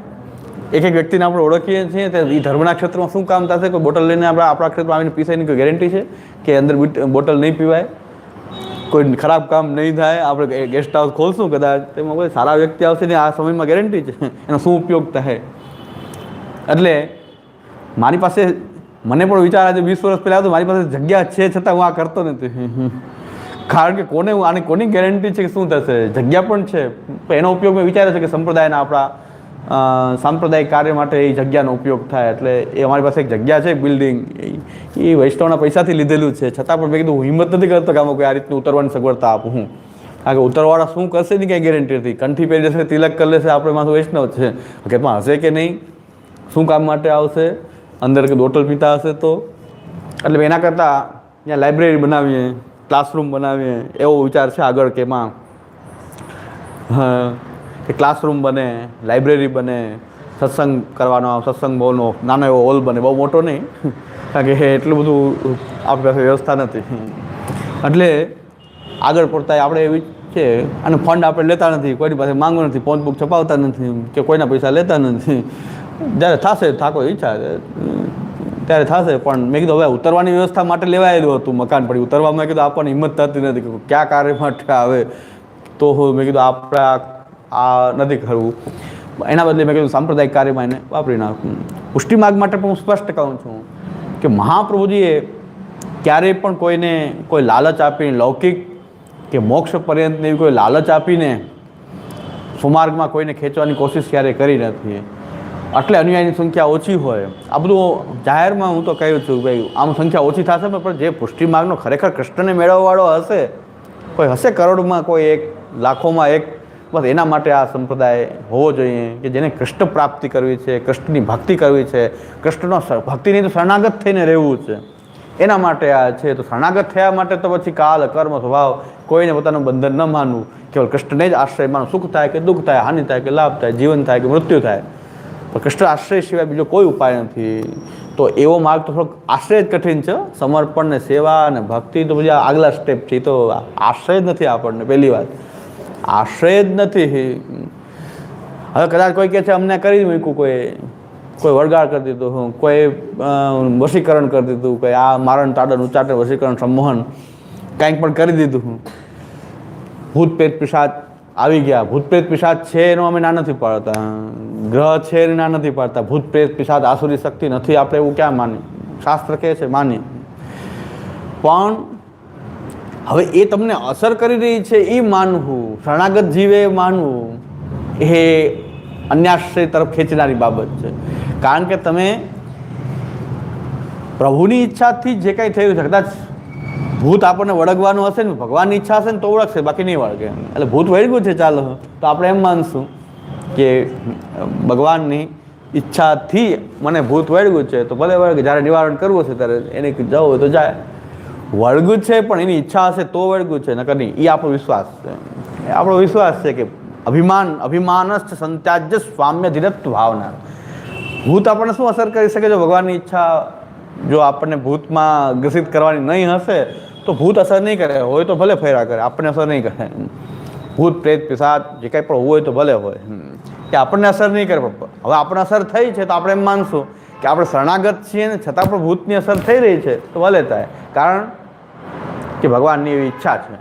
એક એક વ્યક્તિને આપણે ઓળખીએ છીએ તે એ ધર્મના ક્ષેત્રમાં શું કામ થશે? કોઈ બોટલ લઈને આપણા ક્ષેત્રમાં આવીને પીસાય એની કોઈ ગેરંટી છે કે અંદર બોટલ નહીં પીવાય, કોઈ ખરાબ કામ નહીં થાય? આપણે ગેસ્ટ હાઉસ ખોલશું કદાચ, તેમાં કોઈ સારા વ્યક્તિ આવશે ને આ સમયમાં ગેરંટી છે એનો શું ઉપયોગ થાય? એટલે મારી પાસે મને પણ વિચાર આજે 20 વર્ષ પહેલાં તો મારી પાસે જગ્યા છે છતાં હું આ કરતો નથી. કારણ કે કોને આની કોની ગેરંટી છે કે શું થશે? જગ્યા પણ છે પણ એનો ઉપયોગ મેં વિચાર્યો છે કે સંપ્રદાયના આપણા સાંપ્રદાયિક કાર્ય માટે એ જગ્યાનો ઉપયોગ થાય. એટલે એ અમારી પાસે એક જગ્યા છે, બિલ્ડિંગ, એ વૈષ્ણવના પૈસાથી લીધેલું છે. છતાં પણ મેં કીધું હું હિંમત નથી કરતો કે આમાં કોઈ આ રીતનું ઉતરવાની સગવડતા આપું હું. કારણ કે ઉતરવાળા શું કરશે ને કંઈ ગેરંટી નથી. કંઠી પહેરી જશે, તિલક કરી લેશે, આપણે માથું વૈષ્ણવ છે, હકીકતમાં હશે કે નહીં, શું કામ માટે આવશે, અંદર કે બોટલ પીતા હશે તો. એટલે એના કરતાં ત્યાં લાઇબ્રેરી બનાવીએ, ક્લાસરૂમ બનાવીએ એવો વિચાર છે આગળ કે એમાં કે ક્લાસરૂમ બને, લાઇબ્રેરી બને, સત્સંગ કરવાનો, સત્સંગ બોલનો નાનો એવો હોલ બને, બહુ મોટો નહીં કારણ કે એટલું બધું આપણી પાસે વ્યવસ્થા નથી. એટલે આગળ પડતા આપણે એવી છે અને ફંડ આપણે લેતા નથી, કોઈની પાસે માંગો નથી, પોંચ બુક છપાવતા નથી કે કોઈના પૈસા લેતા નથી. જ્યારે થશે થાકો ઈચ્છા ત્યારે થશે. પણ મેં કીધું હવે ઉતરવાની વ્યવસ્થા માટે લેવાયેલું હતું મકાન, પડી ઉતરવામાં કીધું આપણને હિંમત થતી નથી કે કયા કાર્ય માટે આવે તો મેં કીધું આપણે આ નથી કરવું. એના બદલે મેં કીધું સાંપ્રદાયિક કાર્યમાં એને વાપરી નાખું. પુષ્ટિ માર્ગ માટે પણ હું સ્પષ્ટ કહું છું કે મહાપ્રભુજીએ ક્યારેય પણ કોઈને કોઈ લાલચ આપીને, લૌકિક કે મોક્ષ પર્યંતની એવી કોઈ લાલચ આપીને સુમાર્ગમાં કોઈને ખેંચવાની કોશિશ ક્યારેય કરી નથી. એટલે અનુયાયીની સંખ્યા ઓછી હોય. આ બધું જાહેરમાં હું તો કહું છું ભાઈ આમ સંખ્યા ઓછી થશે પણ જે પુષ્ટિ માર્ગનો ખરેખર કૃષ્ણને મેળવવાવાળો હશે, કોઈ હશે કરોડમાં, કોઈ એક લાખોમાં એક, બસ એના માટે આ સંપ્રદાય હોવો જોઈએ કે જેને કૃષ્ણ પ્રાપ્તિ કરવી છે, કૃષ્ણની ભક્તિ કરવી છે, કૃષ્ણનો ભક્તિની તો શરણાગત થઈને રહેવું છે, એના માટે આ છે. તો શરણાગત થયા માટે તો પછી કાલ, કર્મ, સ્વભાવ કોઈને પોતાનું બંધન ન માનવું, કેવલ કૃષ્ણને જ આશ્રય માનવું. સુખ થાય કે દુઃખ થાય, હાનિ થાય કે લાભ થાય, જીવન થાય કે મૃત્યુ થાય, પણ કૃષ્ણ આશ્રય સિવાય બીજો કોઈ ઉપાય નથી. તો એવો માર્ગ તો થોડોક આશ્રય જ કઠિન છે. સમર્પણ ને સેવા અને ભક્તિ તો પછી આગલા સ્ટેપ છે. તો આશ્રય જ નથી આપણને, પહેલી વાત આશ્રય જ નથી. હવે કદાચ કોઈ કહે છે અમને કરી મૂક્યું, કોઈ વળગાડ કરી દીધું, કોઈ વશીકરણ કરી દીધું, કોઈ આ મારણ તાડન ઉચ્ચાટન વશીકરણ સંમોહન કાંઈક પણ કરી દીધું, ભૂત પ્રેત પિશાચ આવી ગયા. ભૂત પ્રેત પિશાચ છે એનો અમે ના નથી પાડતા, ગ્રહ છે એને ના નથી પાડતા. ભૂત પ્રેત પિશાચ આસુરી શક્તિ નથી, આપણે એવું ક્યાં માની? શાસ્ત્ર કહે છે માની. પણ હવે એ તમને અસર કરી રહી છે એ માનવું, શરણાગત જીવે માનવું એ અન્યાશ્રય તરફ ખેંચનારી બાબત છે. કારણ કે તમે પ્રભુની ઈચ્છાથી જે કાંઈ થયું છે, કદાચ ભૂત આપણને વળગવાનું હશે ને ભગવાનની ઈચ્છા હશે ને તો વળગશે, બાકી નહીં વળગે. એટલે ભૂત વળગ્યું છે ચાલો તો આપણે એમ માનશું કે ભગવાનની ઈચ્છાથી મને ભૂત વળગ્યું છે તો ભલે વળગે, જ્યારે નિવારણ કરવું હશે ત્યારે એને જવું હોય તો જાય. વળગ્યું છે પણ એની ઈચ્છા હશે તો વળગ્યું છે, નકર નહીં. એ આપણો વિશ્વાસ છે. એ આપણો વિશ્વાસ છે કે અભિમાનસ્થ સંત્યાજ્ય સ્વામ્ય ધીરત્વ ભાવના. ભૂત આપણને શું અસર કરી શકે? જો ભગવાનની ઈચ્છા જો આપણને ભૂતમાં ગ્રસિત કરવાની નહીં હશે તો ભૂત અસર નહીં કરે. હોય તો ભલે ફેરા કરે, આપણને અસર નહીં કરે. ભૂત પ્રેત પિશાચ જે કાંઈ પણ હોય તો ભલે હોય, કે આપણને અસર નહીં કરે. હવે આપણને અસર થઈ છે તો આપણે એમ માનશું કે આપણે શરણાગત છીએ ને છતાં પણ ભૂતની અસર થઈ રહી છે તો ભલે થાય, કારણ કે ભગવાનની એવી ઈચ્છા છે.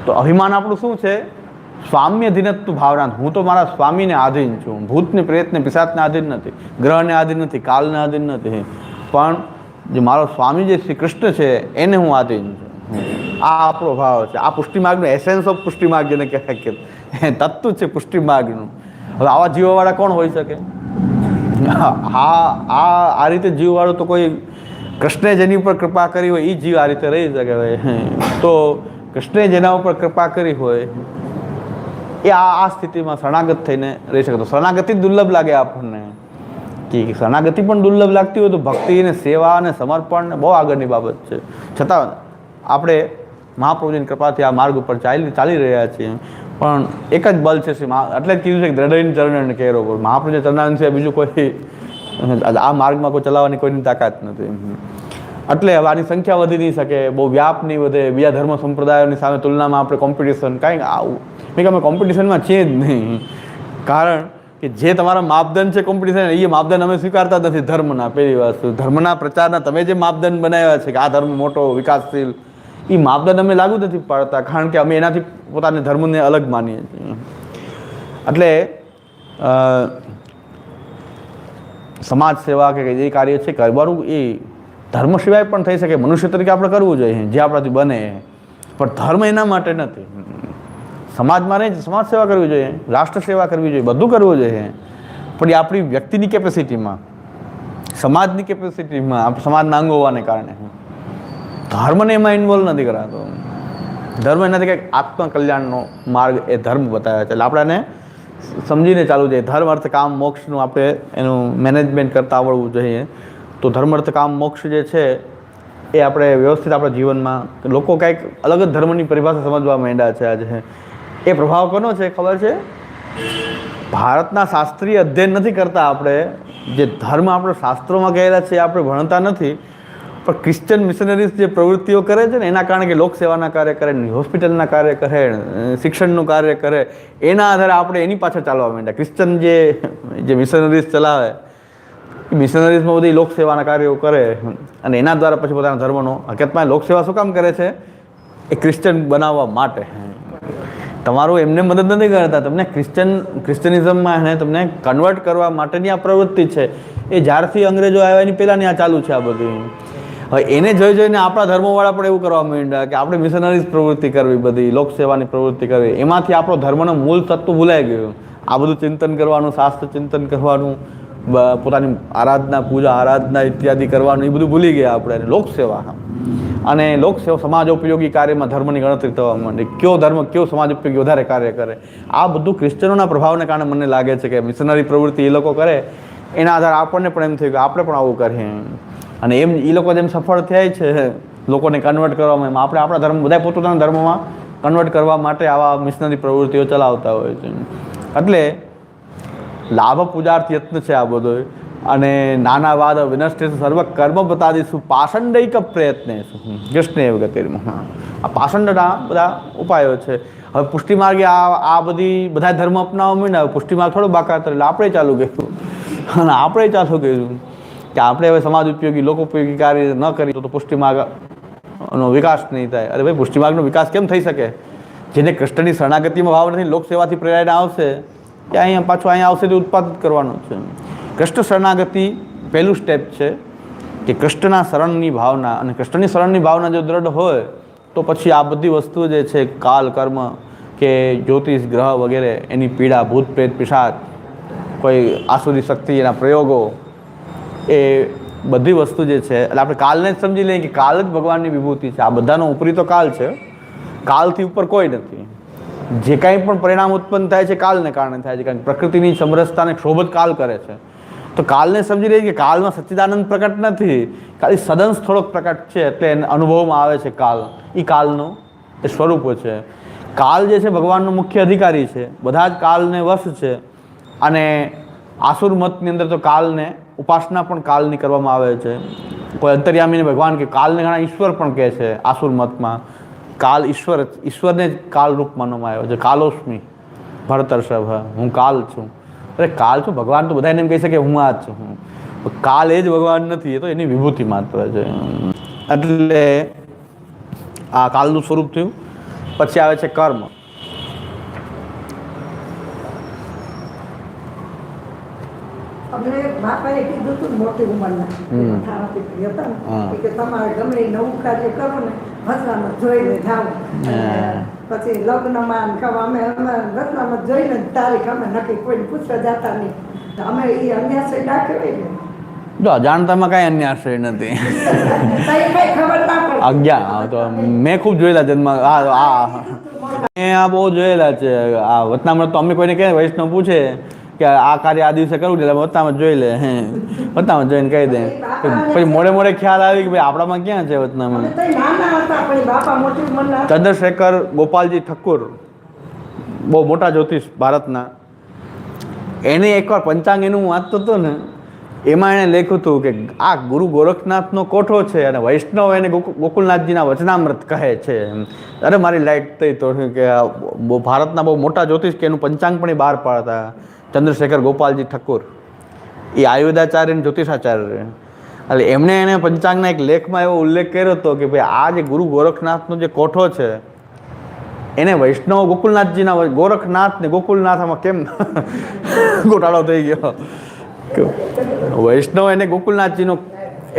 તો અભિમાન આપણું શું છે? સ્વામ્ય ધીનત્વ ભાવના. હું તો મારા સ્વામીને આધીન છું, ભૂતને પ્રેતને પિશાચને આધીન નથી, ગ્રહને આધીન નથી, કાલને આધીન નથી, પણ જે મારો સ્વામી જે શ્રી કૃષ્ણ છે એને હું આધીન છું. આ આપણો ભાવ છે. આ પુષ્ટિ માર્ગનું એસેન્સ ઓફ પુષ્ટિ માર્ગ જેને કહેવાય કે તત્વ છે પુષ્ટિ માર્ગનું. હવે આવા જીવવાવાળા કોણ હોઈ શકે? આ રીતે જીવવાળું તો કોઈ કૃષ્ણે જેની ઉપર કૃપા કરી હોય એ જીવ આ રીતે રહી શકે હોય. તો કૃષ્ણે જેના ઉપર કૃપા કરી હોય એ આ સ્થિતિમાં શરણાગત થઈને રહી શકે. તો શરણાગતિ દુર્લભ લાગે આપણને, કે શરણાગતિ પણ દુર્લભ લાગતી હોય તો ભક્તિ અને સેવા અને સમર્પણ બહુ આગળની બાબત છે. છતાં આપણે મહાપ્રભુજીની કૃપાથી આ માર્ગ ઉપર ચાલી રહ્યા છીએ. પણ એક જ બલ છે એટલે જ કીધું છે કે દ્રઢ ચરણ કેરો. મહાપ્રભુજી ચરણાન સિવાય બીજું કોઈ આ માર્ગમાં કોઈ ચલાવવાની કોઈની તાકાત નથી. એટલે હવે આની સંખ્યા વધી નહીં શકે, બહુ વ્યાપ નહીં વધે, બીજા ધર્મ સંપ્રદાયોની સામે તુલનામાં આપણે કોમ્પિટિશન કાંઈ આવું મેં કે અમે કોમ્પિટિશનમાં છીએ જ નહીં. કારણ કે જે તમારા માપદંડ છે કોમ્પિટિશન, એ માપદંડ અમે સ્વીકારતા નથી ધર્મના. પહેલી વસ્તુ, ધર્મના પ્રચારના તમે જે માપદંડ બનાવ્યા છે કે આ ધર્મ મોટો વિકાસશીલ, એ માપદંડ અમે લાગુ નથી પાડતા, કારણ કે અમે એનાથી પોતાના ધર્મને અલગ માનીએ છીએ. એટલે સમાજ સેવા કે જે કાર્ય છે કરવાનું એ ધર્મ સિવાય પણ થઈ શકે, મનુષ્ય તરીકે આપણે કરવું જોઈએ જે આપણાથી બને, પણ ધર્મ એના માટે નથી. સમાજમાં રહી સમાજ સેવા કરવી જોઈએ, રાષ્ટ્ર સેવા કરવી જોઈએ, બધું કરવું જોઈએ, પણ એ આપણી વ્યક્તિની કેપેસિટીમાં, સમાજની કેપેસિટીમાં, સમાજના અંગ હોવાને કારણે ધર્મને એમાં ઇન્વોલ્વ નથી કરાતો. ધર્મ એનાથી કંઈક આત્મકલ્યાણનો માર્ગ એ ધર્મ બતાવ્યા છે. એટલે આપણાને સમજીને ચાલવું જોઈએ. ધર્મ અર્થ કામ મોક્ષનું આપણે એનું મેનેજમેન્ટ કરતા આવડવું જોઈએ. તો ધર્મ અર્થ કામ મોક્ષ જે છે એ આપણે વ્યવસ્થિત આપણા જીવનમાં, લોકો કંઈક અલગ જ ધર્મની પરિભાષા સમજવા માંડ્યા છે આજે. એ પ્રભાવ કોનો છે ખબર છે? ભારતના શાસ્ત્રીય અધ્યયન નથી કરતા આપણે, જે ધર્મ આપણે શાસ્ત્રોમાં કહેલા છે એ આપણે ભણતા નથી, પણ ક્રિશ્ચન મિશનરીઝ જે પ્રવૃત્તિઓ કરે છે ને એના કારણે કે લોકસેવાના કાર્ય કરે, હોસ્પિટલના કાર્ય કરે, શિક્ષણનું કાર્ય કરે, એના આધારે આપણે એની પાછળ ચાલવા માંડ્યા. ક્રિશ્ચન જે મિશનરીઝ ચલાવે એ મિશનરીઝમાં બધી લોકસેવાના કાર્યો કરે અને એના દ્વારા પછી પોતાના ધર્મનો, હકીકતમાં લોકસેવા શું કામ કરે છે? એ ક્રિશ્ચન બનાવવા માટે. તમારું એમને મદદ નથી કરતા, તમને ક્રિશ્ચનિઝમમાં એને તમને કન્વર્ટ કરવા માટેની આ પ્રવૃત્તિ છે. એ જ્યારથી અંગ્રેજો આવ્યા એની પહેલાંની આ ચાલુ છે આ બધું. હવે એને જોઈને આપણા ધર્મવાળા પણ એવું કરવા માંડ્યા કે આપણે મિશનરીઝ પ્રવૃત્તિ કરવી, બધી લોકસેવાની પ્રવૃત્તિ કરવી. એમાંથી આપણો ધર્મનો મૂળ તત્વ ભૂલાઈ ગયું. આ બધું ચિંતન કરવાનું, શાસ્ત્ર ચિંતન કરવાનું, પોતાની આરાધના, પૂજા આરાધના ઇત્યાદિ કરવાનું, એ બધું ભૂલી ગયા આપણે. લોકસેવા અને લોકસેવા સમાજ ઉપયોગી કાર્યમાં ધર્મની ગણતરી થવા માંડી. કયો ધર્મ કયો સમાજ ઉપયોગી વધારે કાર્ય કરે, આ બધું ક્રિશ્ચનોના પ્રભાવને કારણે મને લાગે છે કે મિશનરી પ્રવૃત્તિ એ લોકો કરે, એના આધારે આપણને પણ એમ થયું કે આપણે પણ આવું કરીએ. અને એમ એ લોકો જેમ સફળ થાય છે લોકોને કન્વર્ટ કરવામાં, એમાં આપણે આપણા ધર્મ બધા પોતાના ધર્મમાં કન્વર્ટ કરવા માટે આવા મિશનરી પ્રવૃત્તિઓ ચલાવતા હોય છે. એટલે લાભ પૂજાર્થ યત્ન છે આ બધો. અને નાના વાદ વિનષ્ટે સર્વ કર્મ બતાદીશું પાષંડૈક પ્રયત્ને કૃષ્ણ એવ ગતિર્મોહ. આ પાષંડના બધા ઉપાયો છે. હવે પુષ્ટિમાર્ગે આ બધી બધા ધર્મ અપનાવવા માંડ્યા. પુષ્ટિમાર્ગ થોડો બાકાત, એટલે આપણે ચાલુ કર્યું અને આપણે ચાલુ કર્યું કે આપણે હવે સમાજ ઉપયોગી, લોકો ઉપયોગી કાર્ય ન કરી તો પુષ્ટિમાર્ગનો વિકાસ નહીં થાય. અરે ભાઈ, પુષ્ટિમાર્ગનો વિકાસ કેમ થઈ શકે? જેને કૃષ્ણની શરણાગતિમાં ભાવ નથી, લોકસેવાથી પ્રેરાઈને આવશે કે અહીંયા પાછું અહીંયા આવશે તો ઉત્પાદિત કરવાનું છે. કૃષ્ણ શરણાગતિ પહેલું સ્ટેપ છે કે કૃષ્ણના શરણની ભાવના, અને કૃષ્ણની શરણની ભાવના જો દ્રઢ હોય તો પછી આ બધી વસ્તુઓ જે છે, કાલ કર્મ કે જ્યોતિષ ગ્રહ વગેરે એની પીડા, ભૂત પ્રેત પિશાચ, કોઈ આસુરી શક્તિ, એના પ્રયોગો, એ બધી વસ્તુ જે છે, એટલે આપણે કાલને જ સમજી લઈએ કે કાલ જ ભગવાનની વિભૂતિ છે. આ બધાનો ઉપરી તો કાલ છે, કાલથી ઉપર કોઈ નથી. જે કાંઈ પણ પરિણામ ઉત્પન્ન થાય છે કાલને કારણે થાય છે, કારણ કે પ્રકૃતિની સમરસતાને ક્ષોભ જ કાલ કરે છે. તો કાલને સમજી લઈએ કે કાલમાં સચ્ચિદાનંદ પ્રકટ નથી, ખાલી સદંશ થોડોક પ્રકટ છે, એટલે એને અનુભવમાં આવે છે કાલ. એ કાલનું એ સ્વરૂપ છે. કાલ જે છે ભગવાનનો મુખ્ય અધિકારી છે, બધા જ કાલને વશ છે. અને આસુર મતની અંદર તો કાલને ઉપાસના પણ કાલની કરવામાં આવે છે. કોઈ અંતર્યામીને ભગવાન કે કાલને ઘણા ઈશ્વર પણ કહે છે. આસુર મતમાં કાલ ઈશ્વરને જ કાલ રૂપ માનવામાં આવ્યો છે. કાલોસ્મી ભરતર્ષભ, હું કાલ છું. અરે કાલ છું, ભગવાન તો બધાને એમ કહી શકે હું આ જ છું. કાલ એ જ ભગવાન નથી, એ તો એની વિભૂતિ માત્ર છે. એટલે આ કાલનું સ્વરૂપ થયું. પછી આવે છે કર્મ. બાપાએ કીધું હતું મોટી ઉંમરના કે તમારે ગમે નવું કાર્ય કરો ને ભસરામાં જોઈને જાઓ. પછી લગ્નમાં અમે ભસરામાં જોઈને તારીખ અમે નક્કી કોઈને પૂછવા જતા નહીં. અમે એ અન્યાશય દાખવે ને. જો અજાણતામાં કાંઈ અન્યાશય નથી. ખબર ના પડે. અજ્ઞાન તો મેં ખૂબ જોયેલા જન્મ, મેં આ બહુ જોયેલા છે. આ વતનામૃત તો અમે કોઈને કહે, વૈષ્ણવ પૂછે કે આ કાર્ય આ દિવસે કરવું એટલે વતનામાં જોઈ લે. વતનામાં જોઈને કહી દે. પછી મોડે મોડે ખ્યાલ આવી કે ભાઈ આપણામાં ક્યાં છે વતનામાં. ચંદ્રશેખર ગોપાલજી ઠક્કર, બહુ મોટા જ્યોતિષ ભારતના, એને એકવાર પંચાંગ એનું હું વાંચતો હતો ને, એમાં એણે લખ્યું હતું કે આ ગુરુ ગોરખનાથનો કોઠો છે અને વૈષ્ણવ એને ગોકુલનાથજીના વચનામૃત કહે છે. અરે મારી લાઈટ થઈ તો કે ભારતના બહુ મોટા જ્યોતિષ કે એનું પંચાંગ પણ એ બહાર પાડતા ચંદ્રશેખર ગોપાલજી ઠાકોર, એ આયુર્વેદાચાર્ય અને જ્યોતિષાચાર્ય. એટલે એમણે એને પંચાંગના એક લેખમાં એવો ઉલ્લેખ કર્યો હતો કે ભાઈ આ જે ગુરુ ગોરખનાથનો જે કોઠો છે એને વૈષ્ણવ ગોકુલનાથજીના ગોરખનાથ ને ગોકુલનાથમાં કેમ ગોટાળો થઈ ગયો. વૈષ્ણવ એને ગોકુલનાથજીનો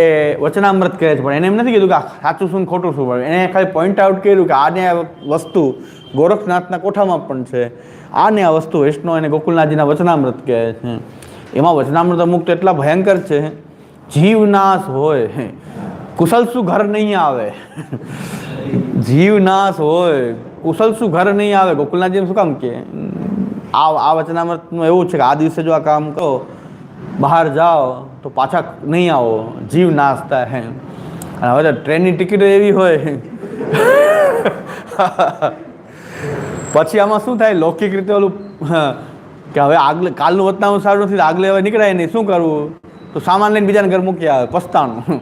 એ વચનામૃત કહે છે, પણ એને એમ નથી કીધું કે સાચું શું ખોટું શું. એને ખાલી પોઈન્ટ આઉટ કર્યું કે આને આ વસ્તુ ગોરખનાથના કોઠામાં પણ છે, આને આ વસ્તુ વૈષ્ણવ એને ગોકુલનાથજીના વચનામૃત કહે છે. એમાં વચનામૃત અમુક તો એટલા ભયંકર છે, જીવનાશ હોય કુશલ શું ઘર નહીં આવે, જીવનાશ હોય કુશલ શું ઘર નહીં આવે. ગોકુલનાથજી શું કામ કે આ વચનામૃતનું એવું છે કે આ દિવસે જો આ કામ કરો, બહાર જાઓ તો પાછા નહીં આવો, જીવ નાશ થાય. અને હવે તો ટ્રેનની ટિકિટ એવી હોય પછી આમાં શું થાય લૌકિક રીતે ઓલું કે હવે આગલે કાલનું વતનામું સારું નથી, આગલે હવે નીકળાય નહીં, શું કરવું? તો સામાન લઈને બીજાને ઘર મૂકી આવે, પસ્તાનું.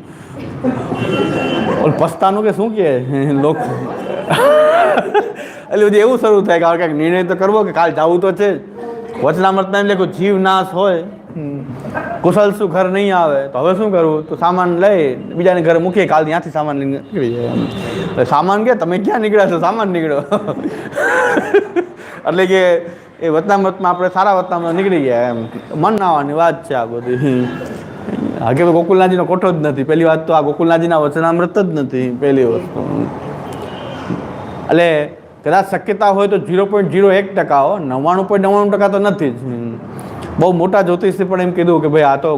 ઓલું પસ્તાનું કે શું કહે લોક એટલે બધી એવું શરૂ થાય કે કંઈક નિર્ણય તો કરવો કે કાલ જવું તો છે. વચનામૃતના એટલે કોઈ જીવ નાશ હોય, કુશલ શું ઘર નહીં આવે, તો હવે શું કરવું? તો સામાન લઈ બીજાને ઘરે મૂકીએ, કાલ ત્યાંથી સામાન લઈને નીકળી જાય. સામાન કે તમે ક્યાં નીકળ્યા છો? સામાન નીકળ્યો. એટલે કે એ વચનામૃતમાં આપણે સારા વચનામૃત નીકળી ગયા એમ મન આવવાની વાત છે આ બધી. હકીકત ગોકુલનાથજીનો કોઠો જ નથી. પહેલી વાત તો આ ગોકુલનાથજીના વચનામૃત જ નથી પહેલી વસ્તુ. એટલે કદાચ શક્યતા હોય તો 0.01% હો, 99.99% તો નથી જ. બહુ મોટા જ્યોતિષે પણ એમ કીધું કે ભાઈ આ તો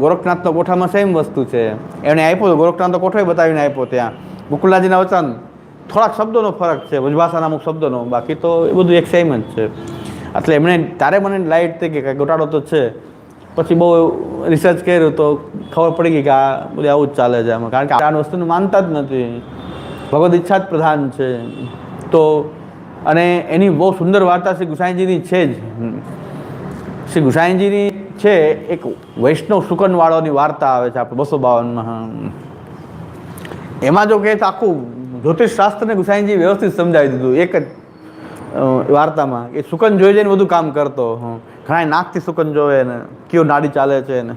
ગોરખનાથનો કોઠામાં સેમ વસ્તુ છે. એમણે આપ્યો ગોરખનાથનો કોઠો બતાવીને આપ્યો, ત્યાં ગોકુલનાથજીના વચન થોડાક શબ્દોનો ફરક છે, વ્રજભાષાના અમુક શબ્દોનો, બાકી તો એ બધું એક સેમ જ છે. એટલે એમણે તારે મને લાઇટ થઈ ગઈ કે ગોટાળો તો છે. પછી બહુ રિસર્ચ કર્યું તો ખબર પડી ગઈ કે આ બધું આવું જ ચાલે છે આમાં, કારણ કે આ વસ્તુને માનતા જ નથી. ભગવદ ઈચ્છા જ પ્રધાન છે. તો અને એની બહુ સુંદર વાર્તા શ્રી ગુસાઈજીની છે જ. શ્રી ગુસાઈજીની છે એક વૈષ્ણવ શુકનવાળોની વાર્તા આવે છે આપણે 252માં. એમાં જો કહે તો આખું જ્યોતિષશાસ્ત્રને ગુસાઈજી વ્યવસ્થિત સમજાવી દીધું એક જ વાર્તામાં. એ શુકન જોઈ જઈને બધું કામ કરતો. ઘણા નાકથી શુકન જોવે ને કયો નાડી ચાલે છે ને,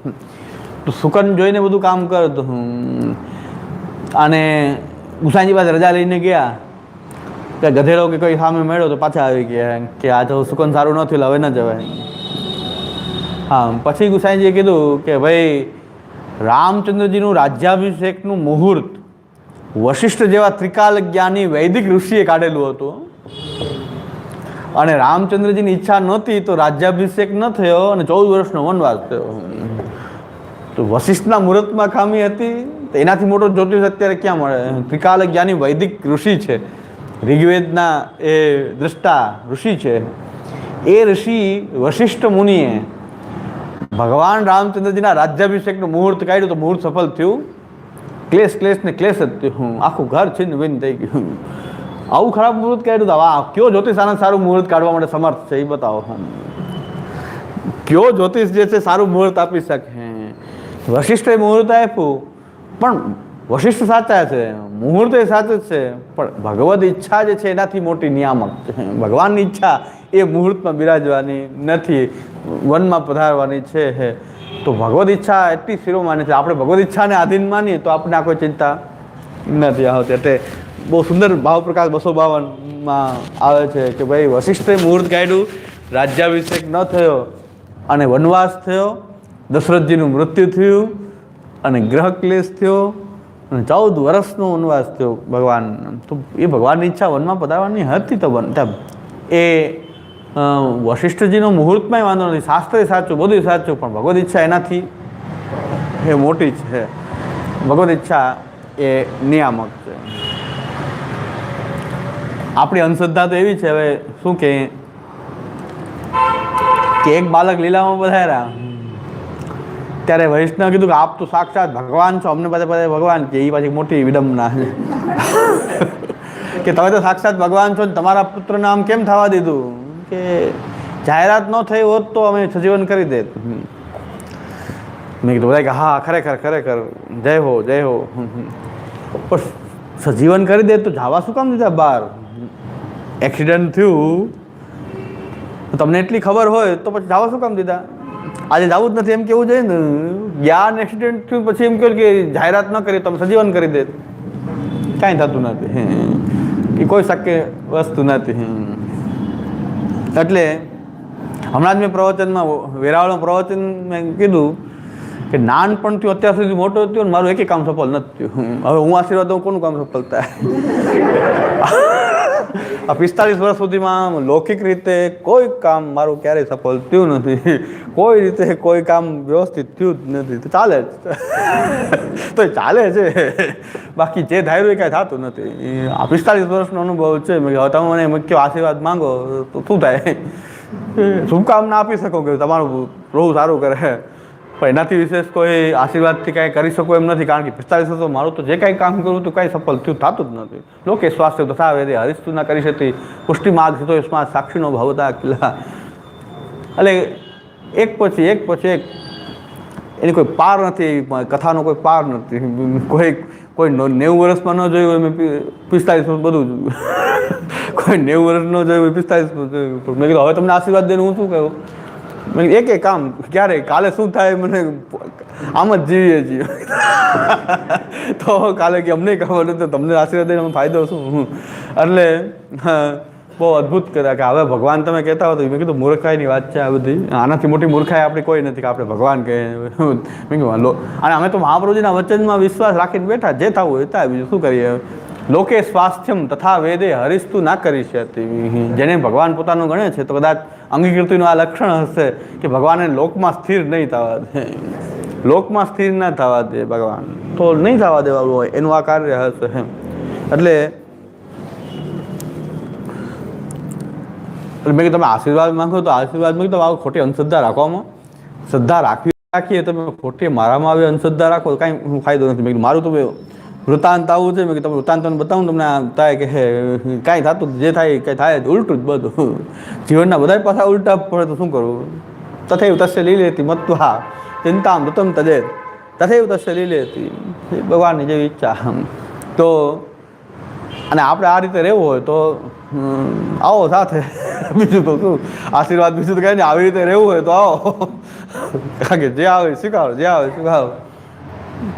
તો શુકન જોઈને બધું કામ કરતો. અને ગુસાઈજી પાસે રજા લઈને ગયા કે ગધેડો કે કોઈ સામે મળ્યો તો પાછા આવી ગયા કે આ તો શુકન સારું ન થયું, હવે ન જવાય. હા, પછી ગુસાઈજીએ કીધું કે ભાઈ રામચંદ્રજીનું રાજ્યાભિષેકનું મુહૂર્ત વશિષ્ઠ જેવા ત્રિકાલ જ્ઞાની વૈદિક ઋષિએ કાઢેલું હતું. અને રામચંદ્રજીની ઈચ્છા નહોતી તો રાજ્યાભિષેક ન થયો અને 14 વર્ષનો વનવાસ થયો. તો વશિષ્ઠના મુહૂર્તમાં ખામી હતી, તો એનાથી મોટો જ્યોતિષ અત્યારે ક્યાં મળે? ત્રિકાલ જ્ઞાની વૈદિક ઋષિ છે, ઋગ્વેદના એ દ્રષ્ટા ઋષિ છે. એ ઋષિ વશિષ્ઠ મુનિએ ભગવાન રામચંદ્રજીના રાજ્યાભિષેકનું મુહૂર્ત કાઢ્યું તો મુહૂર્ત સફળ થયું. ક્લેશ ને ક્લેશ જ થયું, આખું ઘર છિન્ન ભિન્ન થઈ ગયું. આવું ખરાબ મુહૂર્ત કાઢ્યું તો કયો જ્યોતિષ આને સારું મુહૂર્ત કાઢવા માટે સમર્થ છે એ બતાવો. કયો જ્યોતિષ જે છે સારું મુહૂર્ત આપી શકે? વશિષ્ઠે મુહૂર્ત આપ્યું, પણ વશિષ્ઠ સાચા છે, મુહૂર્ત એ સાચું જ છે, પણ ભગવદ ઈચ્છા જે છે એનાથી મોટી નિયામક છે. ભગવાનની ઈચ્છા એ મુહૂર્તમાં બિરાજવાની નથી, વનમાં પધારવાની છે. તો ભગવદ ઈચ્છા એટલી શિરોમાની છે. આપણે ભગવદ ઈચ્છાને આધીન માનીએ તો આપણે આ કોઈ ચિંતા નથી આવતી. એટલે બહુ સુંદર ભાવપ્રકાશ 252માં આવે છે કે ભાઈ વશિષ્ઠે મુહૂર્ત કાઢ્યું, રાજ્યાભિષેક ન થયો અને વનવાસ થયો, દશરથજીનું મૃત્યુ થયું અને ગ્રહ ક્લેશ થયો અને 14 વર્ષનો વનવાસ થયો ભગવાન. તો એ ભગવાનની ઈચ્છા વનમાં પધારવાની હતી. તો એ વશિષ્ઠજીનો મુહૂર્તમાં વાંધો નથી, શાસ્ત્ર સાચું, બધું સાચું, પણ ભગવદ ઈચ્છા એનાથી એ મોટી છે. ભગવદ ઈચ્છા એ નિયામક છે. આપણી અંધશ્રદ્ધા તો એવી છે, હવે શું કે એક બાલક લીલામાં પધાર્યા ત્યારે વૈષ્ણવ કીધું કે આપ તો સાક્ષાત ભગવાન છો, અમને બધા ભગવાન કે એ પાછી મોટી વિડંબના છે કે તમે તો સાક્ષાત ભગવાન છો, તમારા પુત્રનું નામ કેમ થવા દીધું? કે જાહેરાત ન થઈ હોત તો અમે સજીવન કરી દેત. મેં કીધું બધા કે હા ખરેખર ખરેખર જય હો જય હો. પણ સજીવન કરી દે તો જવા શું કામ દીધા બહાર? એક્સિડન્ટ થયું તમને એટલી ખબર હોય તો પછી જવા શું કામ દીધા? આજે જવું જ નથી એમ કેવું જોઈએ ને. જ્ઞાન એક્સિડન્ટ થયું પછી એમ કહ્યું કે જાહેરાત ન કરી તમે સજીવન કરી દે, કાંઈ થતું નથી એ કોઈ શક્ય વસ્તુ નથી. એટલે હમણાં જ મેં પ્રવચનમાં વેરાવળનું પ્રવચન મેં કીધું કે નાનપણથી અત્યાર સુધી મોટો થયો ને મારું એકેય કામ સફળ નથી થયું. હવે હું આશીર્વાદ દઉં કોનું કામ સફળ થાય? આ 45 વર્ષ સુધીમાં લૌકિક રીતે કોઈ કામ મારું ક્યારેય સફળ થયું નથી. કોઈ રીતે કોઈ કામ વ્યવસ્થિત થયું જ નથી. તો ચાલે જ તો ચાલે છે, બાકી જે ધાર્યું એ કાંઈ થતું નથી. આ 45 વર્ષનો અનુભવ છે. મેં હવે તમે મને મુખ્ય આશીર્વાદ માંગો તો શું થાય? શુભકામના આપી શકો કે તમારું પ્રભુ સારું કરે, પણ એનાથી વિશેષ કોઈ આશીર્વાદથી કાંઈ કરી શકો એમ નથી. કારણ કે 45 વર્ષો મારું તો જે કાંઈ કામ કરું તો કાંઈ સફળ થયું થતું જ નથી. લોકે સ્વાસ્થ્ય તથા વેદે હરિસ્તુ ના કરી શકી પુષ્ટિ માર્ગ થતો એમાં સાક્ષીનો ભવતા કિલ્લા. એટલે એક પછી એક એની કોઈ પાર નથી, કથાનો કોઈ પાર નથી. કોઈ 90 વર્ષમાં ન જોયું મેં 45 વર્ષ બધું કોઈ 90 વર્ષ ન જોયું 45 વર્ષ જોયું. મેં કીધું હવે તમને આશીર્વાદ દઈને હું શું કહું? મેં એક કામ ક્યારે કાલે શું થાય મને આમ જ જીવીએ છીએ. તો કાલે કે અમને ખબર નથી તમને આશીર્વાદ દઈને ફાયદો શું? એટલે બહુ અદ્ભુત કર્યા કે હવે ભગવાન તમે કહેતા હો તો મેં કીધું મૂર્ખાઈની વાત છે આ બધી. આનાથી મોટી મૂર્ખાઈ આપણી કોઈ નથી કે આપણે ભગવાન કહે. મેં કીધું લો, અને અમે તો મહાપ્રભુજીના વચનમાં વિશ્વાસ રાખીને બેઠા, જે થવું હોય થાય, બીજું શું કરીએ? લોકે સ્વાસ્થ્યમ તથા વેદે હરિસ્તુ ના કરી શકે. જેને ભગવાન પોતાનું ગણે છે તો કદાચ અંગીકૃતિનું આ લક્ષણ હશે કે ભગવાનને લોકમાં સ્થિર નહીં થવા દે. લોકમાં સ્થિર ના થવા દે ભગવાન, તો નહીં થવા દેવાનું હોય એનું આ કાર્ય હશે. એટલે મેં કીધું તમે આશીર્વાદ માંગો તો આશીર્વાદ મેં કીધું આવું ખોટી અંધશ્રદ્ધા રાખવામાં, શ્રદ્ધા રાખીએ તમે ખોટી મારામાં આવી અંધશ્રદ્ધા રાખો તો કાંઈ ફાયદો નથી. મેં કીધું મારું તો વૃત્તાંત આવું છે. મેં કીધું તમે વૃત્તાંત તમને બતાવું તમને થાય કે કાંઈ થતું જે થાય કંઈ થાય ઉલટું જ બધું. જીવનના બધા પાછા ઉલટા પડે તો શું કરવું? તથૈવ તસ્ય લીલેતી મત્વા ચિંતામ ઋતમ તજેત તથૈવ તસ્ય લીલેતી. ભગવાનની જેવી ઈચ્છા. તો અને આપણે આ રીતે રહેવું હોય તો આવો સાથે, બીજું તો શું આશીર્વાદ, બીજું તો કાંઈ નહીં. આવી રીતે રહેવું હોય તો આવો, કારણ કે જે આવે શીખાવો, જે આવે શીખાવો.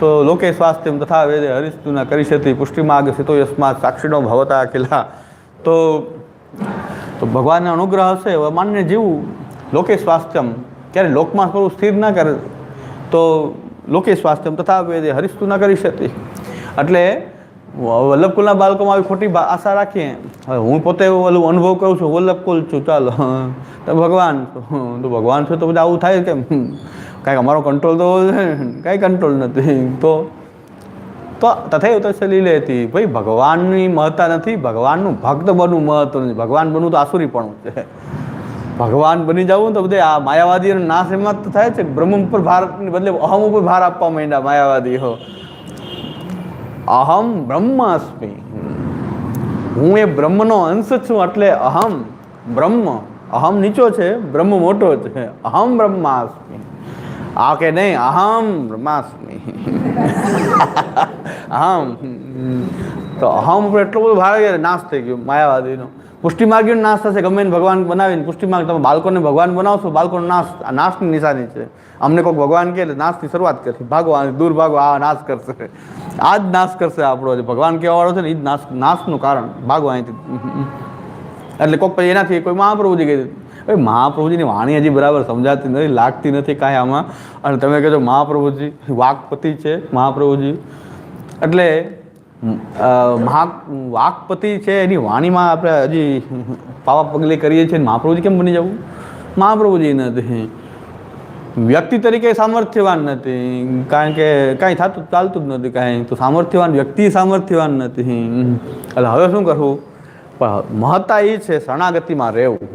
તો લોકે સ્વાસ્થ્યમ તથા વેદે હરિસ્તુ ના કરી શકી પુષ્ટિ માર્ગ સ્થિતો યસ્માત સાક્ષીનો ભવતા કિલ્લા. તો ભગવાનનો અનુગ્રહ હશે હવે માનને જીવવું. લોકે સ્વાસ્થ્યમ ક્યારે લોકમાં થોડું સ્થિર ના કરે તો લોકે સ્વાસ્થ્યમ તથા વેદે હરિસ્તુ ના કરી શકી. એટલે વલ્લભકુલના બાળકોમાં આવી ખોટી આશા રાખીએ. હવે હું પોતે ઓલું અનુભવ કરું છું, વલ્લભકુલ છું, ચાલો તો ભગવાન તો ભગવાન છે તો બધા આવું થાય કેમ? કાંઈક અમારો કંટ્રોલ તો કાંઈ કંટ્રોલ નથી. તો તથૈવ તસ્ય લીલેતી. ભાઈ ભગવાનની મહત્તા નથી, ભગવાનનું ભક્ત બનવું મહત્વ નથી. ભગવાન બનવું તો આસુરીપણું છે. ભગવાન બની જવું તો બધે આ માયાવાદીનો નાશ એમાં જ થાય છે. બ્રહ્મ ઉપર ભારતની બદલે અહમ ઉપર ભાર આપવા માંડ્યા માયાવાદીઓ. અહમ બ્રહ્માસ્મિ, હું એ બ્રહ્મનો અંશ છું. એટલે અહમ બ્રહ્મ, અહમ નીચો છે, બ્રહ્મ મોટો છે. અહમ બ્રહ્માસ્મિ. આ કે નહીં અહમ બ્રહ્માસ્મિ. અહમ તો અહમ ઉપર એટલો બધો ભાર નાશ થઈ ગયો માયાવાદીનો. પુષ્ટિમાર્ગીનો નાશ થશે. ગમે એને ભગવાન બનાવીને પુષ્ટિમાર્ગ તમે બાળકોને ભગવાન બનાવશો, બાળકોનો નાશ આ નાશની નિશાની છે. અમને કોઈક ભગવાન કહે એટલે નાશની શરૂઆત કરશે. ભાગો, દૂર ભાગો, આ નાશ કરશે, આ જ નાશ કરશે આપણો. જે ભગવાન કહેવાવાળો છે ને એ જ નાશનું કારણ. ભાગો અહીંથી. એટલે કોઈક પછી એનાથી કોઈ મહાપ્રભુજી કહી દીધું. ભાઈ મહાપ્રભુજીની વાણી હજી બરાબર સમજાતી નથી, લાગતી નથી કાંઈ આમાં. અને તમે કહેજો મહાપ્રભુજી વાકપતિ છે મહાપ્રભુજી. એટલે વાકપતિ છે એની વાણીમાં આપણે હજી પાવા પગલે કરીએ છીએ. મહાપ્રભુજી કેમ બની જવું? મહાપ્રભુજી નથી. વ્યક્તિ તરીકે સામર્થ્યવાન નથી, કારણ કે કાંઈ થતું ચાલતું જ નથી કાંઈ. તો સામર્થ્યવાન વ્યક્તિ સામર્થ્યવાન નથી. એટલે હવે શું કરવું? પણ મહત્તા એ છે શરણાગતિમાં રહેવું,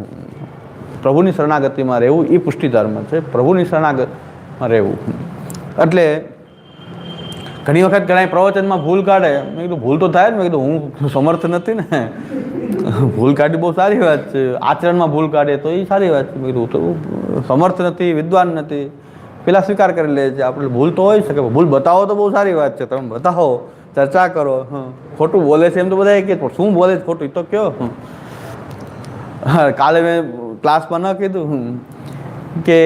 પ્રભુની શરણાગતિમાં રહેવું. એ પુષ્ટિ ધર્મ છે, પ્રભુની શરણાગતિમાં રહેવું. એટલે ઘણી વખત ઘણા પ્રવચનમાં ભૂલ કાઢે. મેં કીધું ભૂલ તો થાય જ. મેં કીધું હું સમર્થ નથી ને. ભૂલ કાઢી બહુ સારી વાત છે. આચરણમાં ભૂલ કાઢે તો એ સારી વાત છે. મેં કીધું તો સમર્થ નથી, વિદ્વાન નથી, પેલા સ્વીકાર કરી લે છે. આપણે ભૂલ તો હોય શકે, ભૂલ બતાવો તો બહુ સારી વાત છે, તમે બતાવો, ચર્ચા કરો. ખોટું બોલે છે એમ તો બધા કે શું બોલે છે ખોટું તો કયો. હા, કાલે મેં ક્લાસમાં ન કીધું કે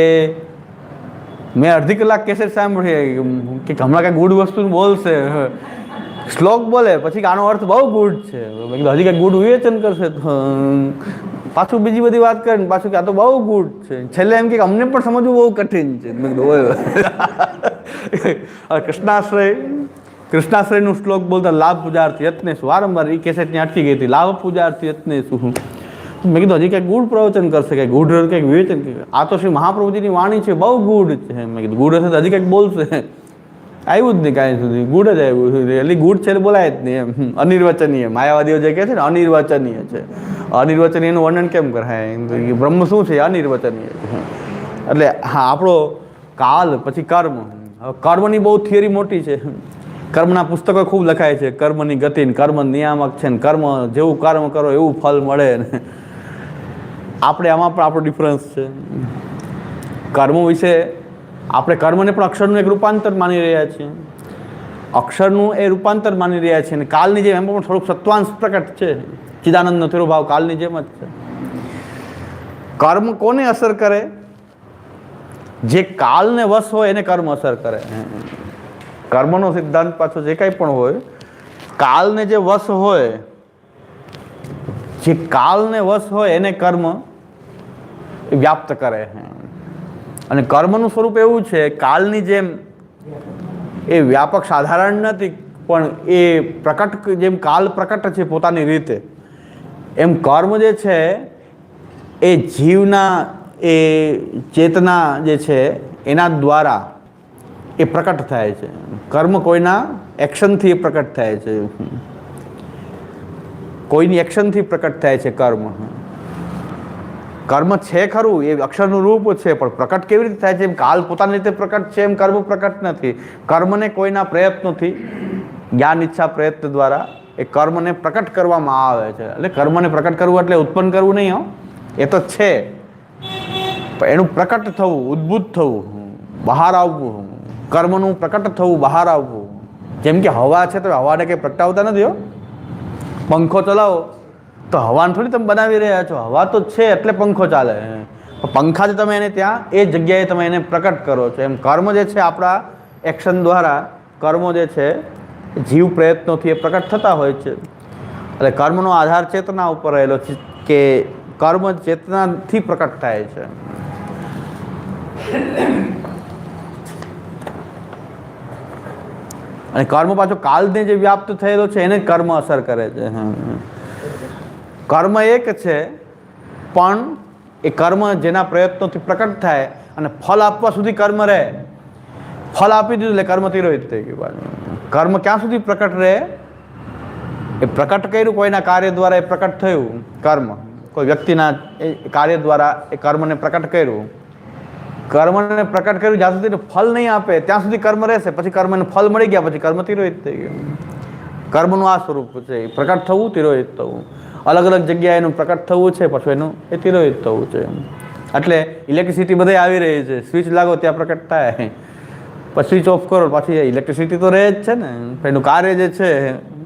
મેં અડધી કલાક કેસેટ સાંભળી કે હમણાં કાંઈ ગુડ વસ્તુ બોલશે, શ્લોક બોલે પછી આનો અર્થ બહુ ગુડ છે, હજી કાંઈ ગુડ વિવેચન કરશે, પાછું બીજી બધી વાત કરે ને પાછું કે આ તો બહુ ગુડ છે. છેલ્લે એમ કે અમને પણ સમજવું બહુ કઠિન છે. મેં કીધું કૃષ્ણાશ્રયનું શ્લોક બોલતા લાભ પૂજાર્થી યત્ને શું, વારંવાર એ કેસેટ ત્યાં અટકી ગઈ હતી, લાભ પૂજાર્થી યત્ને શું. મેં કીધું હજી કંઈક ગુડ પ્રવચન કરશે, કંઈક ગુડ કંઈક વિવેચન. આ તો શ્રી મહાપ્રભુજીની વાણી છે, બહુ ગુડ છે. મેં કીધું ગુડ હશે તો હજી કંઈક બોલશે. આવ્યું જ નહીં કાંઈ સુધી, ગુડ જ આવ્યું. એટલે ગુડ છે એટલે બોલાય જ નહીં એમ. અનિર્વચનીય માયાવાદીઓ જે કહે છે ને અનિર્વચનીય છે, અનિર્વચનીયનું વર્ણન કેમ કરાય? બ્રહ્મ શું છે? અનિર્વચનીય છે. એટલે હા, આપણો કાલ પછી કર્મ. હવે કર્મની બહુ થિયરી મોટી છે. કર્મના પુસ્તકો ખૂબ લખાય છે, કર્મની ગતિ, કર્મ નિયામક છે ને કર્મ જેવું કર્મ કરો એવું ફળ મળે ને. આપણે આમાં પણ આપણો ડિફરન્સ છે. કર્મ વિશે આપણે કર્મને પણ અક્ષરનું એક રૂપાંતર માની રહ્યા છીએ, અક્ષરનું એ રૂપાંતર માની રહ્યા છીએ. અને કાલની જેમ એમાં પણ થોડુંક સત્વાંશ પ્રકટ છે. ચિદાનંદનો તિરુભાવ કાલની જેમ જ છે. કર્મ કોને અસર કરે? જે કાલને વશ હોય એને કર્મ અસર કરે. કર્મનો સિદ્ધાંત પાછો જે કાંઈ પણ હોય, કાલને જે વશ હોય, જે કાલને વશ હોય એને કર્મ વ્યાપ્ત કરે. અને કર્મનું સ્વરૂપ એવું છે, કાલની જેમ એ વ્યાપક સાધારણ નથી, પણ એ પ્રકટ, જેમ કાલ પ્રકટ છે પોતાની રીતે, એમ કર્મ જે છે એ જીવના એ ચેતના જે છે એના દ્વારા એ પ્રકટ થાય છે. કર્મ કોઈના એક્શનથી પ્રકટ થાય છે, કોઈની એક્શનથી પ્રકટ થાય છે કર્મ. કર્મ છે ખરું, એ અક્ષરનું રૂપ છે, પણ પ્રકટ કેવી રીતે થાય છે? એમ કાલ પોતાની રીતે પ્રકટ છે, એમ કર્મ પ્રકટ નથી. કર્મને કોઈના પ્રયત્નોથી, જ્ઞાન ઈચ્છા પ્રયત્ન દ્વારા એ કર્મને પ્રકટ કરવામાં આવે છે. એટલે કર્મને પ્રકટ કરવું એટલે ઉત્પન્ન કરવું નહીં, હો, એ તો છે, પણ એનું પ્રકટ થવું, ઉદ્ભુત થવું, બહાર આવવું, કર્મનું પ્રકટ થવું, બહાર આવવું. જેમ કે હવા છે તો હવાને કંઈ પ્રગટાવતા નથી. હો, પંખો ચલાવો તો હવાને થોડી તમે બનાવી રહ્યા છો, હવા તો છે એટલે પંખો ચાલે. પંખાથી તમે એને ત્યાં એ જગ્યાએ તમે એને પ્રકટ કરો છો. એમ કર્મ જે છે આપણા એક્શન દ્વારા, કર્મો જે છે જીવ પ્રયત્નોથી એ પ્રકટ થતા હોય છે. એટલે કર્મનો આધાર ચેતના ઉપર રહેલો છે કે કર્મ ચેતનાથી પ્રકટ થાય છે. અને કર્મ પાછો કાલને જે વ્યાપ્ત થયેલો છે એને કર્મ અસર કરે છે. કર્મ એક છે, પણ એ કર્મ જેના પ્રયત્નોથી પ્રકટ થાય અને ફલ આપવા સુધી કર્મ રહે. ફલ આપી દીધું એટલે કર્મ તિરોહિત થઈ ગયું. કર્મ ક્યાં સુધી પ્રકટ રહે? એ પ્રકટ કર્યું કોઈના કાર્ય દ્વારા, એ પ્રકટ થયું કર્મ, કોઈ વ્યક્તિના એ કાર્ય દ્વારા એ કર્મને પ્રકટ કર્યું. કર્મને પ્રકટ કર્યું જ્યાં સુધી ફલ નહીં આપે ત્યાં સુધી કર્મ રહેશે. પછી કર્મને ફલ મળી ગયા પછી કર્મ તિરોહિત થઈ ગયું. કર્મનું આ સ્વરૂપ છે, પ્રકટ થવું, તિરોહિત થવું. અલગ અલગ જગ્યાએ એનું પ્રકટ થવું છે, પછી એનું એ તિરોહિત થવું છે. એટલે ઇલેક્ટ્રિસિટી બધે આવી રહી છે, સ્વિચ લાગો ત્યાં પ્રકટ થાય, પછી સ્વિચ ઓફ કરો પાછી ઇલેક્ટ્રિસિટી તો રહે જ છે ને. એનું કાર્ય જે છે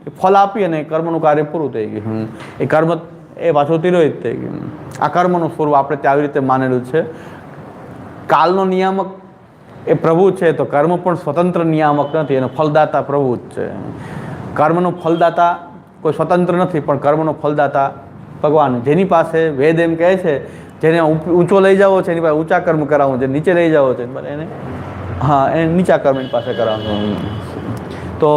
એ ફલ આપી અને કર્મનું કાર્ય પૂરું થઈ ગયું. એ કર્મ એ પાછું તિરોહિત થઈ ગયું. આ કર્મનું સ્વરૂપ આપણે ત્યાં આવી રીતે માનેલું છે. કાલનો નિયામક એ પ્રભુ છે, તો કર્મ પણ સ્વતંત્ર નિયામક નથી, એનો ફલદાતા પ્રભુ જ છે. કર્મનો ફલદાતા કોઈ સ્વતંત્ર નથી, પણ કર્મનો ફલદાતા ભગવાન. જેની પાસે વેદ એમ કહે છે, જેને ઊંચો લઈ જાવો છે એની પાસે ઊંચા કર્મ કરાવવું, જે નીચે લઈ જાવો છે એને એને નીચા કર્મ એની પાસે કરાવવું. તો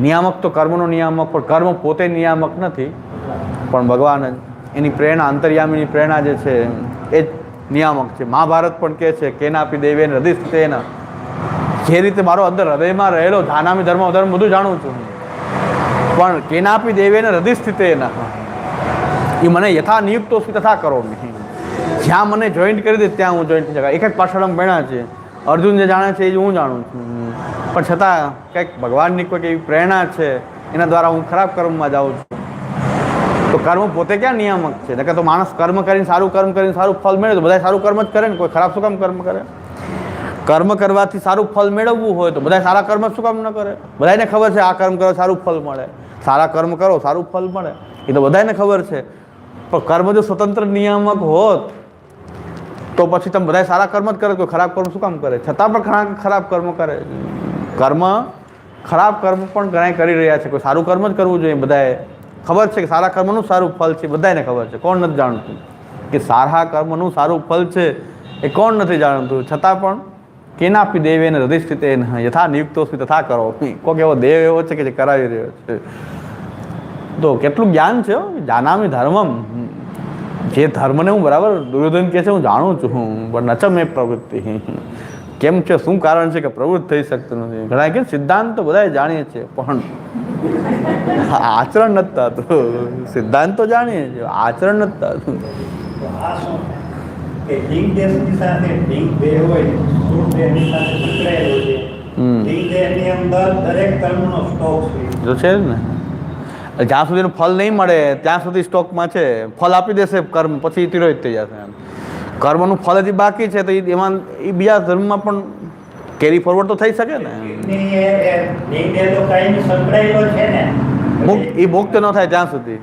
નિયામક તો કર્મનો નિયામક, પણ કર્મ પોતે નિયામક નથી, પણ ભગવાન જ એની પ્રેરણા, અંતર્યામીની પ્રેરણા જે છે એ જ નિયામક છે. મહાભારત પણ કહે છે કેનાપી દેવેન હૃદયસ્થિતેન, જે રીતે મારો અંદર હૃદયમાં રહેલો ધાનામી ધર્મ ધર્મ બધું જાણું છું, પણ કેનાપી દેવેન હૃદયસ્થિતેન, એ મને યથા નિયુક્તો તથા કરો. જ્યાં મને જોઈન્ટ કરી દે ત્યાં હું જોઈન્ટ થઈ શકાય. એક જ પાછળ ભણ્યા છે, અર્જુન જે જાણે છે એ જ હું જાણું છું, પણ છતાં કંઈક ભગવાનની કોઈક એવી પ્રેરણા છે એના દ્વારા હું ખરાબ કર્મમાં જાઉં છું. તો કર્મ પોતે ક્યાં નિયામક છે? નકર તો માણસ કર્મ કરીને સારું ફળ મેળવે તો બધા સારું કર્મ જ કરે ને, કોઈ ખરાબ શું કામ કર્મ કરે? કર્મ કરવાથી સારું ફળ મેળવવું હોય તો બધા સારા કર્મ શું કામ ન કરે? બધાને ખબર છે આ કર્મ કરો સારું ફળ મળે, સારા કર્મ કરો સારું ફળ મળે, એ તો બધાને ખબર છે. પણ કર્મ જો સ્વતંત્ર નિયામક હોત તો પછી તમે બધા સારા કર્મ જ કરે, કોઈ ખરાબ કર્મ શું કામ કરે? છતાં પણ ઘણા ખરાબ કર્મ કરે. ખરાબ કર્મ પણ ઘણા કરી રહ્યા છે. કોઈ સારું કર્મ જ કરવું જોઈએ. બધાએ ખબર છે કે સારા કર્મનું સારું ફળ છે, બધાને ખબર છે. કોણ નથી જાણતું કે સારા કર્મનું સારું ફળ છે? એ કોણ નથી જાણતું? છતાં પણ કેનાપી દેવેન હૃદય સ્થિતે યથા નિયુક્તોસ્મિ તથા કરો. કોઈક એવો દેવ એવો છે કે જે કરાવી રહ્યો છે. તો કેટલું જ્ઞાન છે. જાનામી ધર્મમ, જે ધર્મને હું બરાબર દુર્યોધન કહે છે હું જાણું છું, પણ નચમે પ્રવૃત્તિ. કેમ છે, શું કારણ છે કે પ્રવૃત્તિ થઈ શકતું નથી? ઘણા કે સિદ્ધાંત તો બધા જાણીએ છીએ પણ આચરણ નથી થતું. સિદ્ધાંત તો જાણીએ છીએ, આચરણ નથી થતું. લિંગ દેશની સાથે લિંગ દેહ હોય, સુર દેહની સાથે સંકળાયેલો છે. લિંગ દેહની અંદર દરેક કર્મનો સ્ટોક છે. જો છે ને, જ્યાં સુધીનું ફળ નહીં મળે ત્યાં સુધી સ્ટોકમાં છે. ફળ આપી દેશે કર્મ, પછી તિરોહિત થઈ જશે. એમ કર્મનું ફળ હજી બાકી છે તો એમાં એ બીજા ધર્મમાં પણ કેરી ફોરવર્ડ તો થઈ શકે ને. લિંગ દેહ તો કાયમી સંકળાયેલો છે ને. એ મુક્ત ન થાય ત્યાં સુધી,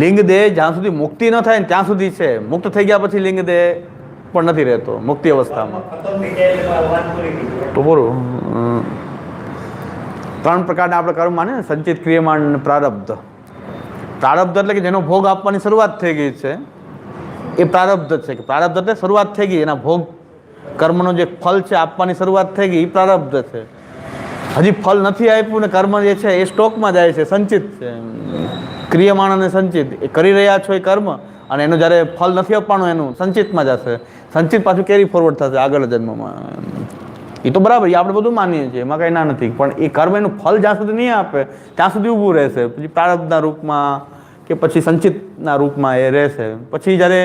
લિંગ દેહ જ્યાં સુધી મુક્તિ ન થાય ને ત્યાં સુધી છે. મુક્ત થઈ ગયા પછી લિંગ દેહ પણ નથી રહેતો મુક્તિ અવસ્થામાં. તો પૂરું. 3 પ્રકારના આપણે કર્મ માને, સંચિત, ક્રિયમાણ અને પ્રારબ્ધ. પ્રારબ્ધ એટલે કે જેનો ભોગ આપવાની શરૂઆત થઈ ગઈ છે એ પ્રારબ્ધ છે. કે પ્રારબ્ધ એટલે શરૂઆત થઈ ગઈ, એના ભોગ કર્મનો જે ફળ છે આપવાની શરૂઆત થઈ ગઈ, એ પ્રારબ્ધ છે. હજી ફળ નથી આપ્યું ને કર્મ જે છે એ સ્ટોકમાં જાય છે, સંચિત છે. ક્રિયમાણ અને સંચિત એ કરી રહ્યા છો એ કર્મ, અને એનું જ્યારે ફળ નથી આપવાનું એનું સંચિતમાં જશે. સંચિત પાછું કેરી ફોરવર્ડ થશે આગળ જન્મમાં. એ તો બરાબર, એ આપણે બધું માનીએ છીએ, એમાં કંઈ ના નથી. પણ એ કર્મ એનું ફળ જ્યાં સુધી નહીં આપે ત્યાં સુધી ઊભું રહેશે. પછી પ્રારબ્ધના રૂપમાં કે પછી સંચિતના રૂપમાં એ રહેશે. પછી જ્યારે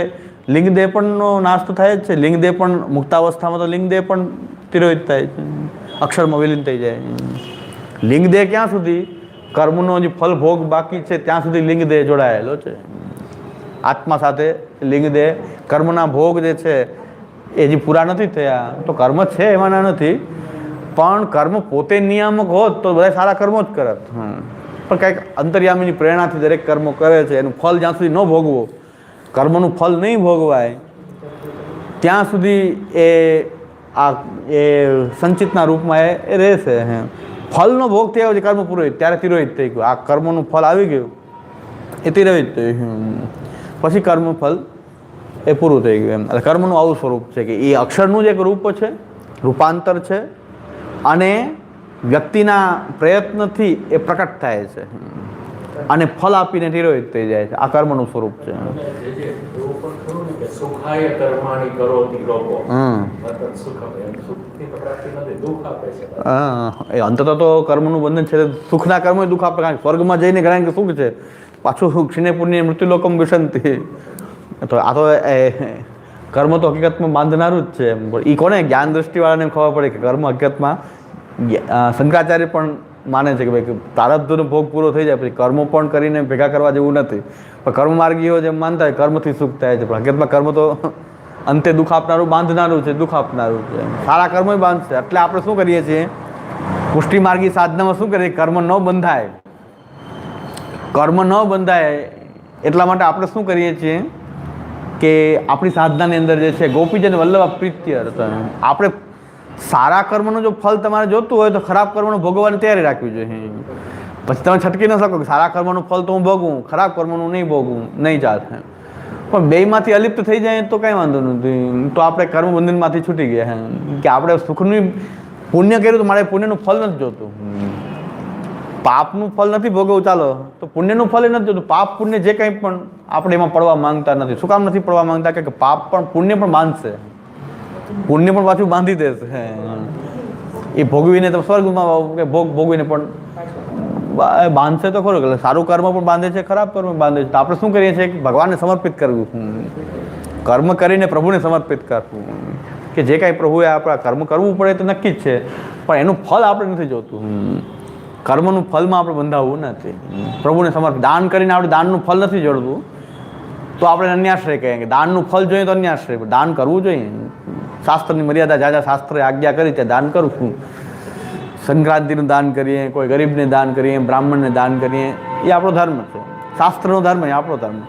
લિંગદેહ પણનો નાશ તો થાય જ છે. લિંગદેહ પણ મુક્તાવસ્થામાં તો લિંગદેહ પણ તિરોહિત થાય છે, અક્ષરમાં વિલીન થઈ જાય. લિંગદેહ ક્યાં સુધી? કર્મનો જે ફલ ભોગ બાકી છે ત્યાં સુધી લિંગદેહ જોડાયેલો છે આત્મા સાથે. લિંગદેહ કર્મના ભોગ જે છે એ હજી પૂરા નથી થયા તો કર્મ છે એમાંના નથી. પણ કર્મ પોતે નિયામક હોત તો બધા સારા કર્મો જ કરત. પણ કંઈક અંતર્યામીની પ્રેરણાથી દરેક કર્મો કરે છે. એનું ફલ જ્યાં સુધી ન ભોગવો, કર્મનું ફલ નહીં ભોગવાય ત્યાં સુધી એ સંચિતના રૂપમાં એ રહેશે. ફલનો ભોગ થયો છે કર્મ પુરોહિત, ત્યારે તિરોહિત થઈ ગયું. આ કર્મનું ફલ આવી ગયું એ તિરોહિત થઈ ગયું. પછી કર્મ ફલ એ પૂરું થઈ ગયું. એમ એટલે કર્મનું આવું સ્વરૂપ છે કે એ અક્ષરનું જ એક રૂપ છે, રૂપાંતર છે, અને વ્યક્તિના પ્રયત્નથી એ પ્રકટ થાય છે અને ફલ આપીને તિરોહિત થઈ જાય છે. આ કર્મનું સ્વરૂપ છે. એ અંતત તો કર્મનું બંધન છે. સુખના કર્મ દુઃખ આપે. કારણ કે સ્વર્ગમાં જઈને ઘણા કે સુખ છે, પાછું ક્ષીણે પુણ્ય મૃત્યુલોકમ વિશંતિ. તો આ તો કર્મ તો હકીકતમાં બાંધનારું જ છે. એ કોને? જ્ઞાન દ્રષ્ટિવાળાને ખબર પડે કે કર્મ હકીકતમાં, શંકરાચાર્ય પણ માને છે કે ભાઈ પ્રારબ્ધનો ભોગ પૂરો થઈ જાય પછી કર્મો પણ કરીને ભેગા કરવા જેવું નથી. પણ કર્મ માર્ગીઓ જેમ માનતા હોય કર્મથી સુખ થાય છે, પણ હકીકતમાં કર્મ તો અંતે દુઃખ આપનારું, બાંધનારું છે, દુઃખ આપનારું છે. સારા કર્મ બાંધશે. એટલે આપણે શું કરીએ છીએ? પુષ્ટિ માર્ગી સાધનામાં શું કરીએ? કર્મ ન બંધાય. કર્મ ન બંધાય એટલા માટે આપણે શું કરીએ છીએ કે આપણી સાધનાની અંદર જે છે ગોપીજન વલ્લભ પ્રીત્યર્થ, આપણે સારા કર્મનું જો ફળ તમારે જોતું હોય તો ખરાબ કર્મનું ભોગવવાની તૈયારી રાખવી જોઈએ. પછી તમે છટકી ન શકો કે સારા કર્મનું ફળ તો હું ભોગવું, ખરાબ કર્મનું નહીં ભોગવું, નહીં ચાલશે. પણ બેમાંથી અલિપ્ત થઈ જાય તો કાંઈ વાંધો નથી. તો આપણે કર્મ બંધનમાંથી છૂટી ગયા કે આપણે સુખનું પુણ્ય કર્યું તો મારે પુણ્યનું ફળ નથી જોતું. પાપનું ફળ નથી ભોગવવું, ચાલો તો પુણ્યનું ફળ નથી જોતું. પાપ પુણ્ય જે કંઈ પણ આપણે એમાં પડવા માંગતા નથી. શું કામ નથી પડવા માંગતા? કે પાપ પણ પુણ્ય પણ બાંધશે, પુણ્ય પણ પાછું બાંધી દેશે. એ ભોગવીને તો સ્વર્ગમાં ભોગવીને પણ બાંધશે તો ખરું. એટલે સારું કર્મ પણ બાંધે છે, ખરાબ કર્મ બાંધે છે. તો આપણે શું કરીએ છીએ કે ભગવાનને સમર્પિત કરવું, કર્મ કરીને પ્રભુને સમર્પિત કરવું. કે જે કાંઈ પ્રભુએ આપણા કર્મ કરવું પડે તો નક્કી જ છે, પણ એનું ફળ આપણે નથી જોતું. કર્મનું ફળમાં આપણે બંધાવવું નથી. પ્રભુને સમર્પિત દાન કરીને આપણે દાનનું ફળ નથી જોડવું તો આપણે અન્યાશ્રય કહીએ. કે દાનનું ફળ જોઈએ તો અન્યાશ્રય, દાન કરવું જોઈએ. શાસ્ત્રની મર્યાદા જ્યાં જ્યાં શાસ્ત્રે આજ્ઞા કરી ત્યાં દાન કરું છું. સંક્રાંતિનું દાન કરીએ, કોઈ ગરીબને દાન કરીએ, બ્રાહ્મણને દાન કરીએ, એ આપણો ધર્મ છે. શાસ્ત્રનો ધર્મ એ આપણો ધર્મ.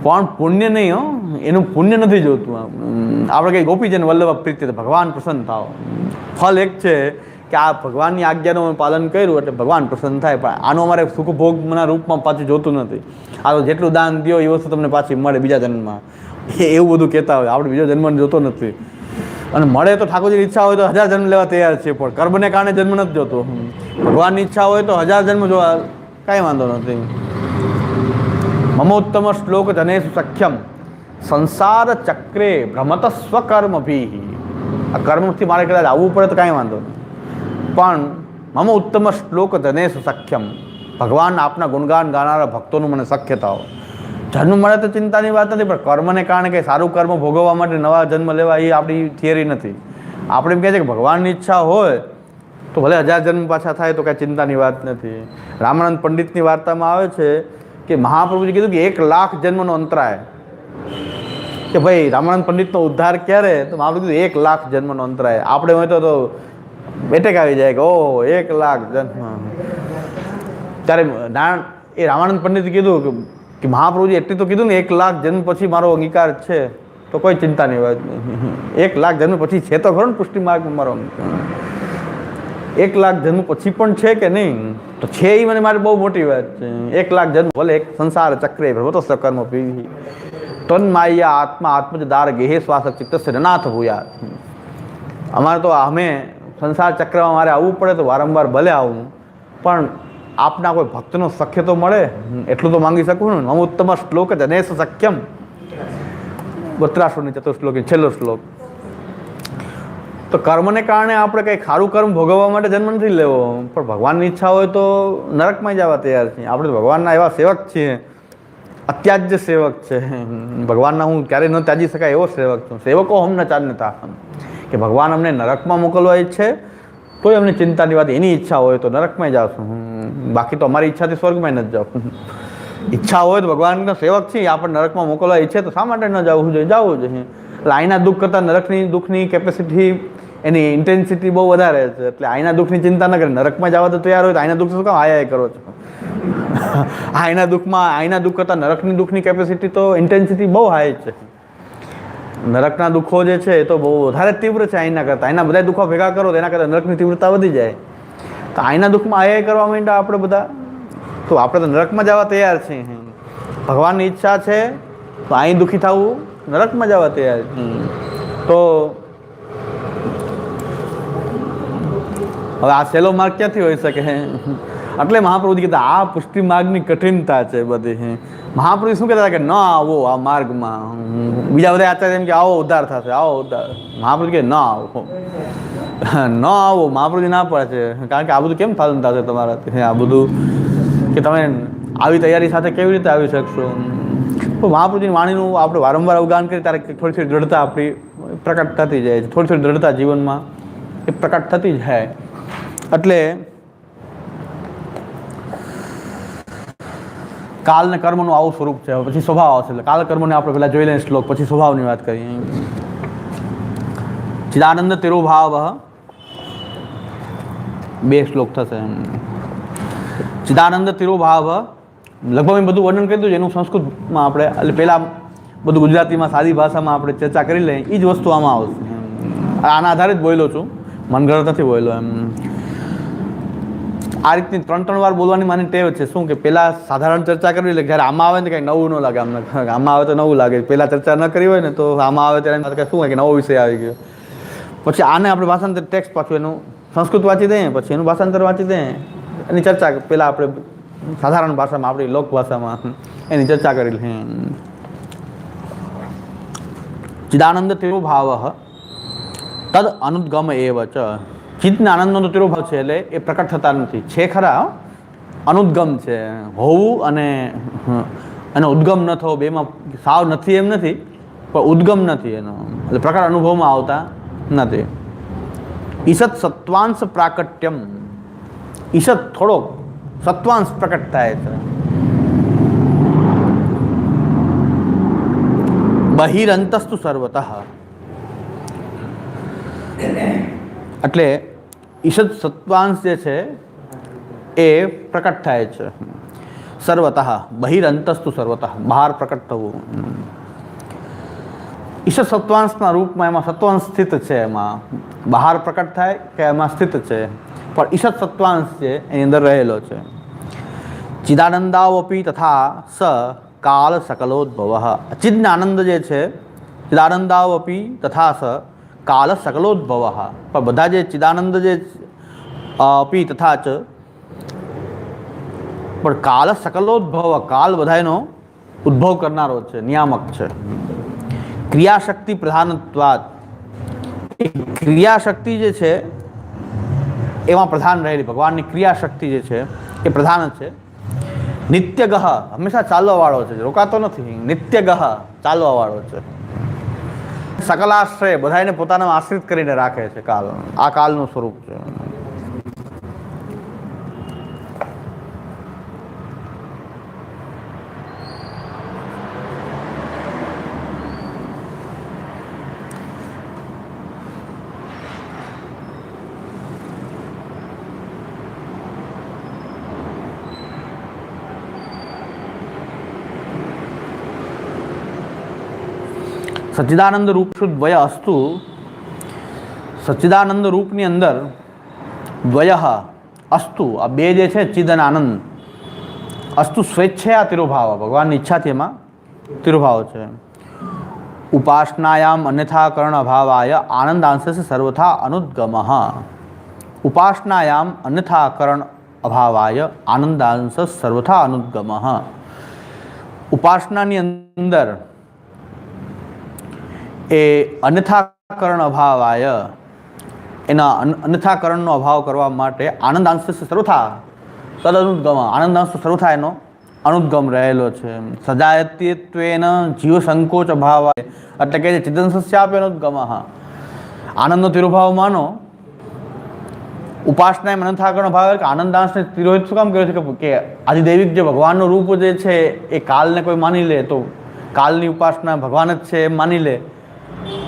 પણ પુણ્ય નહીં હો, એનું પુણ્ય નથી જોતું. આપણે કંઈ ગોપીજન વલ્લભ પ્રીત્ય ભગવાન પ્રસન્ન થાવ. ફળ એક છે કે આ ભગવાનની આજ્ઞાનું પાલન કર્યું એટલે ભગવાન પ્રસન્ન થાય. પણ આનું અમારે સુખભોગના રૂપમાં પાછું જોતું નથી. આ તો જેટલું દાન દો એ વસ્તુ તમને પાછી મળે બીજા જન્મમાં, એવું બધું કહેતા હોય. આપણે બીજો જન્મ જોતો નથી. અને મળે તો ઠાકોરજીની ઈચ્છા હોય તો 1000 જન્મ લેવા તૈયાર છે, પણ કર્મને કારણે જન્મ નથી જોતો. ભગવાનની ઈચ્છા હોય તો 1000 જન્મ જોવા કાંઈ વાંધો નથી. મમોત્તમ શ્લોક જનેષુ સખ્યમ સંસાર ચક્રે ભ્રમત સ્વકર્મભી. આ કર્મથી મારે કદાચ આવવું પડે તો કાંઈ વાંધો નહીં, પણ મમ ઉત્તમ શ્લોક જનેષુ સખ્યમ, ભગવાન આપના ગુણગાન ગાનારા ભક્તોનું મને સખ્ય થાવ. જન્મ મળે તો ચિંતાની વાત નથી, પણ કર્મને કારણે કંઈ સારું કર્મ ભોગવવા માટે નવા જન્મ લેવા એ આપણી થિયરી નથી. આપણે એમ કહે છે કે ભગવાનની ઈચ્છા હોય તો ભલે 1000 જન્મ પાછા થાય તો કાંઈ ચિંતાની વાત નથી. રામાનંદ પંડિતની વાર્તામાં આવે છે કે મહાપ્રભુજી કીધું કે 1 લાખ જન્મનો અંતરાય, કે ભાઈ રામાનંદ પંડિતનો ઉદ્ધાર ક્યારે, તો મહાપ્રભુ કીધું 1 લાખ જન્મનો અંતરાય. આપણે હોય તો બેટેક આવી જાય કે ઓહ 1 લાખ જન્મ. ત્યારે એ રામાનંદ પંડિતે કીધું કે મહાપ્રભુજી એટલી તો કીધું ને 1 લાખ જન્મ પછી મારો અંગીકાર છે, તો કોઈ ચિંતા નહીં વાત. 1 લાખ જન્મ પછી છે તો ખરો ને પુષ્ટિ માર્ગમાં મારો 1 લાખ જન્મ પછી પણ છે કે નહીં, તો છે એ મને મારી બહુ મોટી વાત છે. 1 લાખ જન્મ ભલે એક સંસાર ચક્રે ભ્રમતો સકર્મ પીવી તન્માયા આત્મા આત્મજદાર ગેહે શ્વાસ ચિત્તસ્ય રનાથ ભૂયા. અમારે તો અમે સંસાર ચક્રમાં મારે આવવું પડે તો વારંવાર ભલે આવું, પણ આપના કોઈ ભક્તનો સખ્ય તો મળે એટલું તો માંગી શકું ને. મમ ઉત્તમ શ્લોક જનેષ સખ્યમ, 32ની ચતુશ્લોકી છેલ્લો શ્લોક. તો કર્મને કારણે આપણે કંઈ ખારું કર્મ ભોગવવા માટે જન્મ નથી લેવો, પણ ભગવાનની ઈચ્છા હોય તો નરકમાં જવા તૈયાર છીએ. આપણે તો ભગવાનના એવા સેવક છીએ, અત્યાજ્ય સેવક છે. ભગવાનના હું ક્યારેય ન ત્યાજી શકાય એવો સેવક છું. સેવકો હમ ન ચાન્યતા, કે ભગવાન અમને નરકમાં મોકલવા ઈચ્છે તોય અમને ચિંતાની વાત. એની ઈચ્છા હોય તો નરકમાં જાશું, બાકી તો અમારી ઈચ્છાથી સ્વર્ગમાં નથી જાવ. ઈચ્છા હોય તો ભગવાનના સેવક છીએ, આપણે નરકમાં મોકલવા ઈચ્છે તો શા માટે ન જવું જોઈએ, જવું જોઈએ. એટલે અહીંના દુઃખ કરતાં નરકની દુઃખની કેપેસિટી, એની ઇન્ટેન્સિટી બહુ વધારે છે. એટલે અહીંના દુઃખની ચિંતા ન કરે, નરકમાં જવા તો તૈયાર હોય તો અહીંના દુઃખ શું કામ હાય કરો છો. અહીંના દુઃખ કરતાં નરકની દુઃખની કેપેસિટી તો ઇન્ટેન્સિટી બહુ હાઈ છે. નરકના દુઃખો જે છે એ તો બહુ વધારે તીવ્ર છે અહીંના કરતાં. અહીંના બધા દુઃખો ભેગા કરો તો એના કરતાં નરકની તીવ્રતા વધી જાય. તો અહીંના દુઃખમાં હાય કરવા માંડ્યા આપણે બધા, તો આપણે તો નરકમાં જવા તૈયાર છીએ. ભગવાનની ઈચ્છા છે તો અહીં દુઃખી થવું, નરકમાં જવા તૈયાર. તો હવે આ સહેલો માર્ગ ક્યાંથી હોઈ શકે? એટલે મહાપ્રભુજી કહેતા આ પુષ્ટિ માર્ગની કઠિનતા છે બધી. મહાપ્રભુ શું કહેતા કે ન આવો આ માર્ગમાં. બીજા બધા આચાર્ય એમ કે આવો ઉદ્ધાર થશે, આવો ઉદ્ધાર. મહાપ્રભુ કે ન આવો, ન આવો. મહાપ્રભુજી ના પડે છે, કારણ કે આ બધું કેમ ફાલન થશે તમારાથી? આ બધું કે તમે આવી તૈયારી સાથે કેવી રીતે આવી શકશો? તો મહાપ્રભુજીની વાણીનું આપણે વારંવાર અવગાન કરીએ ત્યારે થોડી થોડી દ્રઢતા આપણી પ્રકટ થતી જાય છે. થોડી થોડી દ્રઢતા જીવનમાં એ પ્રકટ થતી જાય. એટલે કાલ ને કર્મનું આવું સ્વરૂપ છે. પછી સ્વભાવ આવશે. એટલે કાલ કર્મને આપણે પહેલાં જોઈ લઈએ શ્લોક, પછી સ્વભાવની વાત કરીએ. ચિદાનંદ તિરુભાવ 2 શ્લોક થશે. ચિદાનંદ તિરુભાવ લગભગ મેં બધું વર્ણન કરી દીધું છે. એનું સંસ્કૃતમાં આપણે એટલે પહેલાં બધું ગુજરાતીમાં સાદી ભાષામાં આપણે ચર્ચા કરી લઈએ. એ જ વસ્તુ આમાં આવશે. આના આધારે જ બોલ્યો છું, મનગઢ નથી બોલ્યો એમ. આ રીતની 3 વાર બોલવાની મારી ટેવ છે. શું કે પહેલાં સાધારણ ચર્ચા કરવી, એટલે જ્યારે આમાં આવે ને કંઈ નવું ન લાગે. અમને આમાં આવે તો નવું લાગે. પહેલાં ચર્ચા ન કરી હોય ને તો આમાં આવે ત્યારે શું હોય કે નવો વિષય આવી ગયો. પછી આને આપણે ભાષાંતર ટેક્સ્ટ પાછું એનું સંસ્કૃત વાંચી દઈએ, પછી એનું ભાષાંતર વાંચી દઈએ. એની ચર્ચા પહેલાં આપણે સાધારણ ભાષામાં, આપણી લોકભાષામાં એની ચર્ચા કરી લઈએ. ચિદાનંદ તિરુભાવ તદ અનુદ્ગમ એવ ચ. ચિત્તના આનંદનો તિરુભાવ છે એટલે એ પ્રકટ થતા નથી. છે ખરા, અનુદ્ગમ છે. હોવું અને ઉદ્ગમ ન થવો બેમાં સાવ નથી એમ નથી, પણ ઉદ્ગમ નથી એનો, એટલે પ્રકટ અનુભવમાં આવતા નથી. ઈષત સત્વાંશ પ્રાકટ્યમ. ઈષત થોડોક સત્વાંશ પ્રકટ થાય છે. બહિરંતસ્તુ સર્વતઃ. એટલે ઈષદ સત્વાંશ જે છે એ પ્રકટ થાય છે સર્વતઃ બહિરંતસ્તુ સર્વતઃ, બહાર પ્રકટ થવું. ઈષદ સત્વાંશના રૂપમાં એમાં સત્વાંશ સ્થિત છે, એમાં બહાર પ્રકટ થાય કે એમાં સ્થિત છે, પણ ઈષદ સત્વાંશ છે એની અંદર રહેલો છે. ચિદાનંદાવપી તથા સ કાલ સકલોદ્ભવ. ચિદાનંદ જે છે, ચિદાનંદાવપી તથા સ કાલ સકલોદ્ભવ. પણ બધા જે ચિદાનંદ જે અપી તથા ચ, પણ કાલ સકલોદ્ભવ, કાલ બધાનો ઉદ્ભવ કરનારો છે, નિયામક છે. ક્રિયાશક્તિ પ્રધાનત્વાદ, એ ક્રિયાશક્તિ જે છે એમાં પ્રધાન રહેલી ભગવાનની ક્રિયાશક્તિ જે છે એ પ્રધાન છે. નિત્યગહ, હંમેશા ચાલવાવાળો છે, રોકાતો નથી. નિત્યગહ, ચાલવાવાળો છે. સકલાશ્રય, બધાને પોતાના આશ્રિત કરીને રાખે છે કાલ. આ કાલનું સ્વરૂપ છે. સચ્ચિદાનંદ રૂપ દ્વય અસ્તુ, સચ્ચિદાનંદ રૂપની અંદર દ્વય અસ્તુ, આ બે જે છે ચિદ અને આનંદ, અસ્તુ સ્વેચ્છયા તિરુભાવ, ભગવાનની ઈચ્છાથી એમાં તિરુભાવ છે. ઉપાસનાયામ અન્યથા કરણ અભાવાય આનંદાંશ સર્વથા અનુદ્ગમ. ઉપાસનાયામ અન્યથા કરણ અભાવાય આનંદાંશ સર્વથા અનુદ્ગમ. ઉપાસનાની અંદર એ અન્યથાકરણ અભાવાય, એના અન્યથાકરણનો અભાવ કરવા માટે આનંદાંશ સર્વથા તદ અનુદ્ગમ, આનંદાંશ સર્વથા એનો અનુદ્ગમ રહેલો છે. સજાયત્યત્વેન જીવ સંકોચ અભાવાય, એટલે કે ચિદંશસ્યાપી અનુદ્ગમ. આનંદનો તિરુભાવ માનો, ઉપાસના એમ અન્યથાકરણ અભાવ, કે આનંદાંશને તિરોહિત શું કામ કર્યો છે કે આદિદૈવિક જે ભગવાનનું રૂપ જે છે એ કાલને કોઈ માની લે તો કાલની ઉપાસના ભગવાન જ છે એમ માની લે,